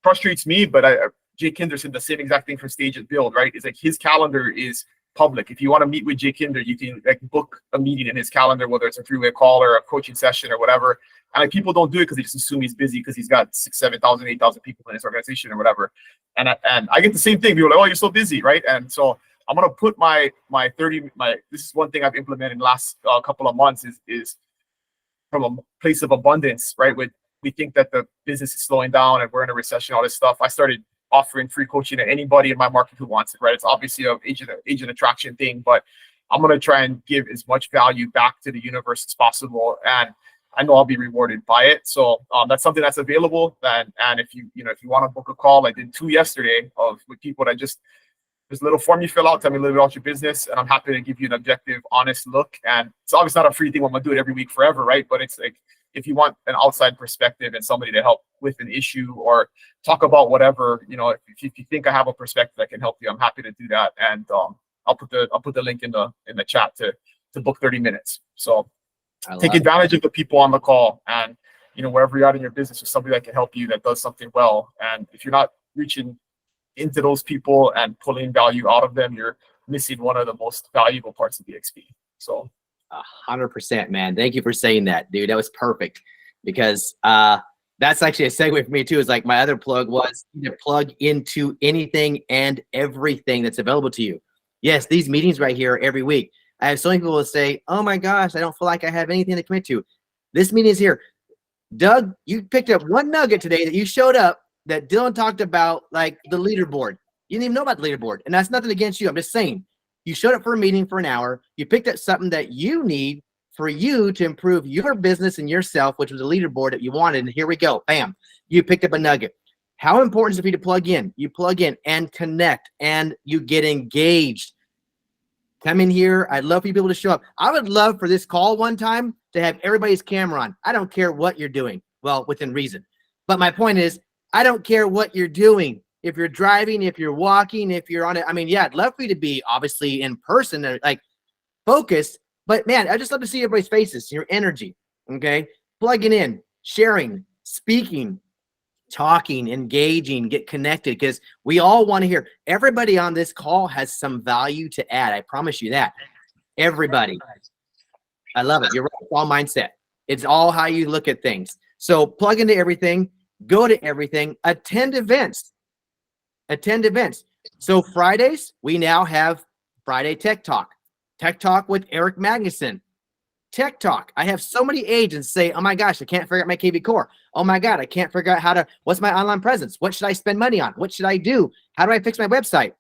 frustrates me, but Jay Kinder said the same exact thing for Stage at Build, right? It's like his calendar is public. If you want to meet with Jay Kinder, you can like book a meeting in his calendar, whether it's a three-way call or a coaching session or whatever. And like, people don't do it because they just assume he's busy because he's got 6,000, 7,000, 8,000 people in his organization or whatever. And I get the same thing. People are like, oh, you're so busy, right? And so I'm gonna put this is one thing I've implemented in the last couple of months is from a place of abundance, right? We think that the business is slowing down and we're in a recession, all this stuff. I started offering free coaching to anybody in my market who wants it, right? It's obviously an agent attraction thing, but I'm going to try and give as much value back to the universe as possible. And I know I'll be rewarded by it. So that's something that's available. And if you want to book a call, I did 2 yesterday with people that there's a little form you fill out, tell me a little bit about your business, and I'm happy to give you an objective, honest look. And it's obviously not a free thing. I'm going to do it every week forever, right? But it's like, if you want an outside perspective and somebody to help with an issue or talk about whatever, if you think I have a perspective that can help you, I'm happy to do that. And I'll put the link in the chat to book 30 minutes. So take advantage of the people on the call, and wherever you're at in your business, there's somebody that can help you that does something well. And if you're not reaching into those people and pulling value out of them, you're missing one of the most valuable parts of EXP. So 100%, man. Thank you for saying that, dude. That was perfect, because that's actually a segue for me too. Is like my other plug was to plug into anything and everything that's available to you. Yes, these meetings right here every week. I have so many people that say, "Oh my gosh, I don't feel like I have anything to commit to." This meeting is here. Doug, you picked up one nugget today that you showed up that Dylan talked about, like the leaderboard. You didn't even know about the leaderboard, and that's nothing against you. I'm just saying. You showed up for a meeting for an hour. You picked up something that you need for you to improve your business and yourself, which was a leaderboard that you wanted. And here we go. Bam. You picked up a nugget. How important is it for you to plug in? You plug in and connect, and you get engaged. Come in here. I'd love for you people to show up. I would love for this call one time to have everybody's camera on. I don't care what you're doing. Well, within reason. But my point is, I don't care what you're doing. If you're driving, if you're walking, if you're on it, yeah, I'd love for you to be obviously in person, like focused. But man, I just love to see everybody's faces, your energy. Okay, plugging in, sharing, speaking, talking, engaging, get connected, because we all want to hear. Everybody on this call has some value to add. I promise you that. Everybody. I love it. You're right. It's all mindset. It's all how you look at things. So plug into everything. Go to everything. Attend events. So Fridays, we now have Friday Tech Talk with Eric Magnuson. Tech Talk. I have so many agents say, oh my gosh, I can't figure out my KV core. Oh my God, I can't figure out what's my online presence? What should I spend money on? What should I do? How do I fix my website?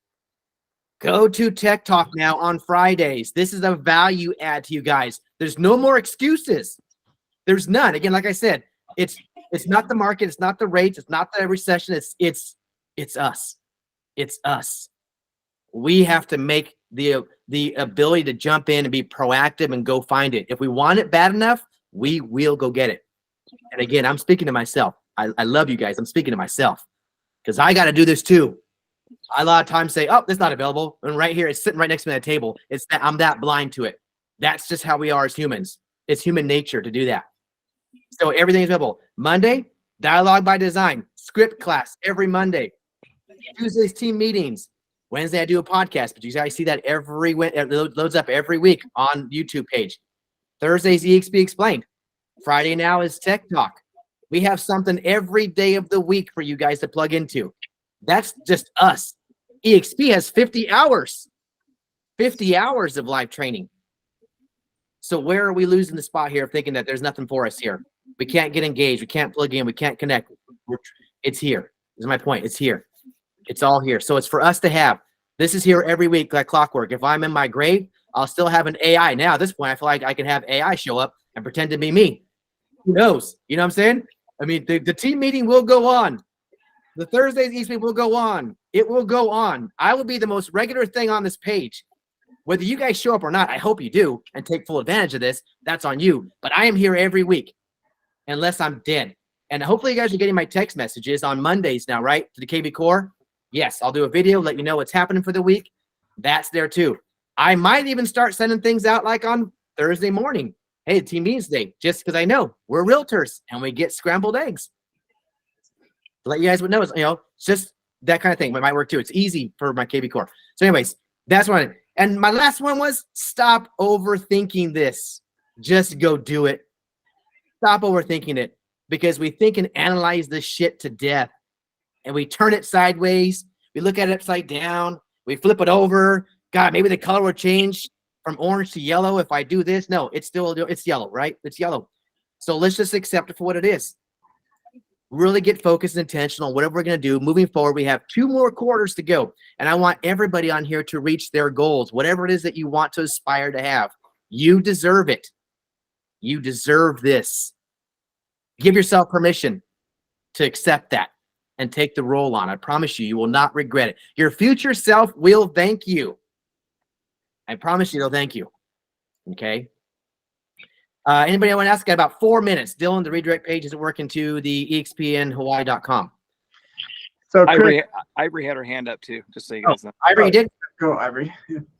Go to Tech Talk now on Fridays. This is a value add to you guys. There's no more excuses. There's none. Again, like I said, it's not the market. It's not the rates. It's not the recession. It's us. It's us. We have to make the ability to jump in and be proactive and go find it. If we want it bad enough, we will go get it. And again, I'm speaking to myself. I love you guys. I'm speaking to myself because I got to do this too. I a lot of times say, oh, that's not available. And right here, it's sitting right next to me at the table. I'm that blind to it. That's just how we are as humans. It's human nature to do that. So everything's available. Monday, Dialogue by Design, script class every Monday. Tuesdays, team meetings. Wednesday, I do a podcast, but you guys see that it loads up every week on YouTube page. Thursdays, EXP Explained. Friday now is Tech Talk. We have something every day of the week for you guys to plug into. That's just us. EXP has 50 hours of live training. So where are we losing the spot here, thinking that there's nothing for us here? We can't get engaged. We can't plug in. We can't connect. It's here. This is my point. It's here. It's all here. So it's for us to have. This is here every week like clockwork. If I'm in my grave, I'll still have an AI. Now at this point, I feel like I can have AI show up and pretend to be me. Who knows? You know what I'm saying? I mean, the team meeting will go on. The Thursdays evening will go on. It will go on. I will be the most regular thing on this page. Whether you guys show up or not, I hope you do and take full advantage of this. That's on you. But I am here every week unless I'm dead. And hopefully you guys are getting my text messages on Mondays now, right? To the KB Core. Yes, I'll do a video, let you know what's happening for the week. That's there too. I might even start sending things out like on Thursday morning. Hey, team meetings day, just because I know we're realtors and we get scrambled eggs. Let you guys know, it's just that kind of thing. It might work too. It's easy for my KB Core. So anyways, that's one. And my last one was stop overthinking this. Just go do it. Stop overthinking it, because we think and analyze this shit to death, and we turn it sideways. We look at it upside down. We flip it over. God, maybe the color will change from orange to yellow if I do this. No, it's yellow, right? It's yellow. So let's just accept it for what it is. Really get focused and intentional on whatever we're going to do. Moving forward, we have 2 more quarters to go. And I want everybody on here to reach their goals, whatever it is that you want to aspire to have. You deserve it. You deserve this. Give yourself permission to accept that and take the role on. I promise you, you will not regret it. Your future self will thank you. I promise you they'll thank you. Okay. Anybody want to ask? Got about 4 minutes. Dylan, the redirect page isn't working to the expnhawaii.com. So Chris, Ivory had her hand up too, just so you guys know. Ivory, you did? go Ivory.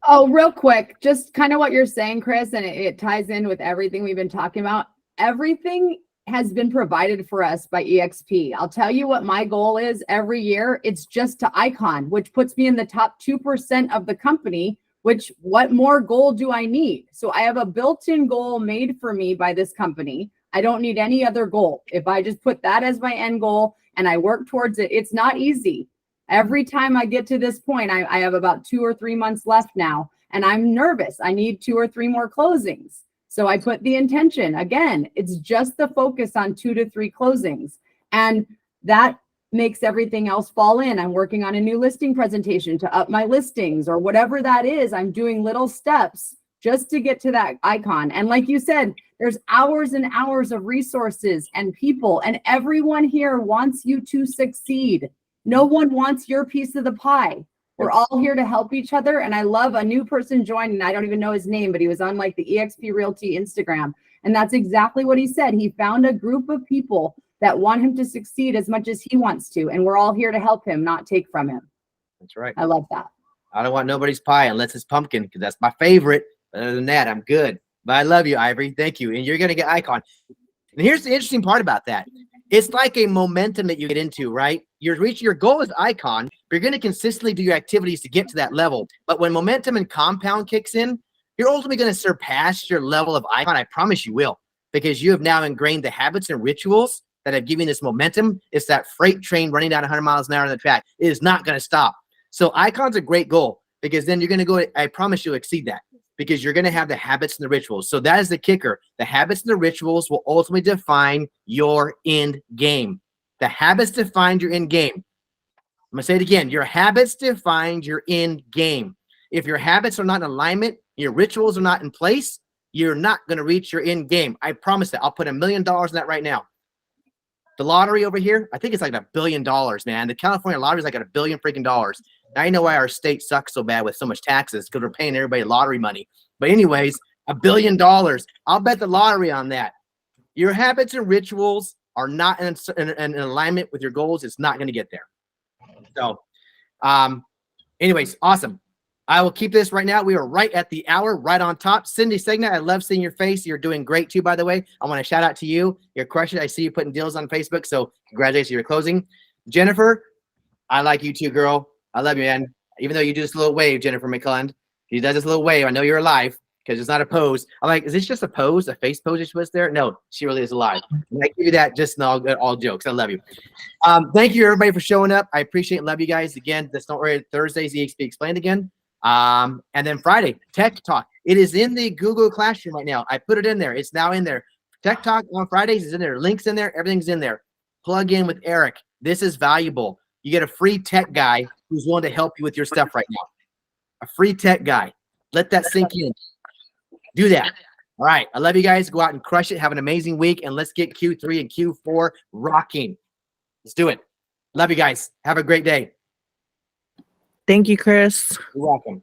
Oh, real quick, just kind of what you're saying, Chris, and it ties in with everything we've been talking about. Everything has been provided for us by EXP. I'll tell you what my goal is every year. It's just to Icon, which puts me in the top 2% of the company, which what more goal do I need? So I have a built-in goal made for me by this company. I don't need any other goal. If I just put that as my end goal and I work towards it, it's not easy. Every time I get to this point, I have about 2 or 3 months left now, and I'm nervous. I need 2 or 3 more closings. So I put the intention. Again, it's just the focus on 2 to 3 closings. And that makes everything else fall in. I'm working on a new listing presentation to up my listings or whatever that is. I'm doing little steps just to get to that icon. And like you said, there's hours and hours of resources and people, and everyone here wants you to succeed. No one wants your piece of the pie. We're all here to help each other. And I love a new person joining. I don't even know his name, but he was on like the EXP Realty Instagram. And that's exactly what he said. He found a group of people that want him to succeed as much as he wants to. And we're all here to help him, not take from him. That's right. I love that. I don't want nobody's pie unless it's pumpkin, because that's my favorite. Other than that, I'm good. But I love you, Ivory. Thank you. And you're going to get Icon. And here's the interesting part about that. It's like a momentum that you get into, right? You're reaching your goal is Icon, but you're going to consistently do your activities to get to that level. But when momentum and compound kicks in, you're ultimately going to surpass your level of Icon. I promise you will, because you have now ingrained the habits and rituals that have given this momentum. It's that freight train running down 100 miles an hour on the track. It is not going to stop. So Icon's a great goal, because then you're going to go, I promise you'll exceed that, because you're going to have the habits and the rituals. So that is the kicker. The habits and the rituals will ultimately define your end game. The habits define your end game. I'm going to say it again. Your habits define your end game. If your habits are not in alignment, your rituals are not in place, you're not going to reach your end game. I promise that. I'll put $1 million in that right now. The lottery over here, I think it's like $1 billion, man. The California lottery is like $1 billion freaking dollars. Now you know why our state sucks so bad with so much taxes, because we're paying everybody lottery money. But anyways, $1 billion. I'll bet the lottery on that. Your habits and rituals are not in alignment with your goals. It's not going to get there. So, anyways, awesome. I will keep this right now. We are right at the hour, right on top. Cindy Segna, I love seeing your face. You're doing great too, by the way. I want to shout out to you. You're crushing it. I see you putting deals on Facebook. So congratulations, you're closing. Jennifer, I like you too, girl. I love you, man. Even though you do this little wave, Jennifer McClelland. She does this little wave. I know you're alive, because it's not a pose. I'm like, is this just a pose, a face pose that she was there? No, she really is alive. And I give you that just in all jokes. I love you. Thank you, everybody, for showing up. I appreciate it. Love you guys. Again, just don't worry. Thursday's EXP Explained again. And then Friday, Tech Talk. It is in the Google Classroom right now. I put it in there. It's now in there. Tech Talk on Fridays is in there. Links in there. Everything's in there. Plug in with Eric. This is valuable. You get a free tech guy who's willing to help you with your stuff right now. A free tech guy. Let that sink in. Do that. All right. I love you guys. Go out and crush it. Have an amazing week. And let's get Q3 and Q4 rocking. Let's do it. Love you guys. Have a great day. Thank you, Chris. You're welcome.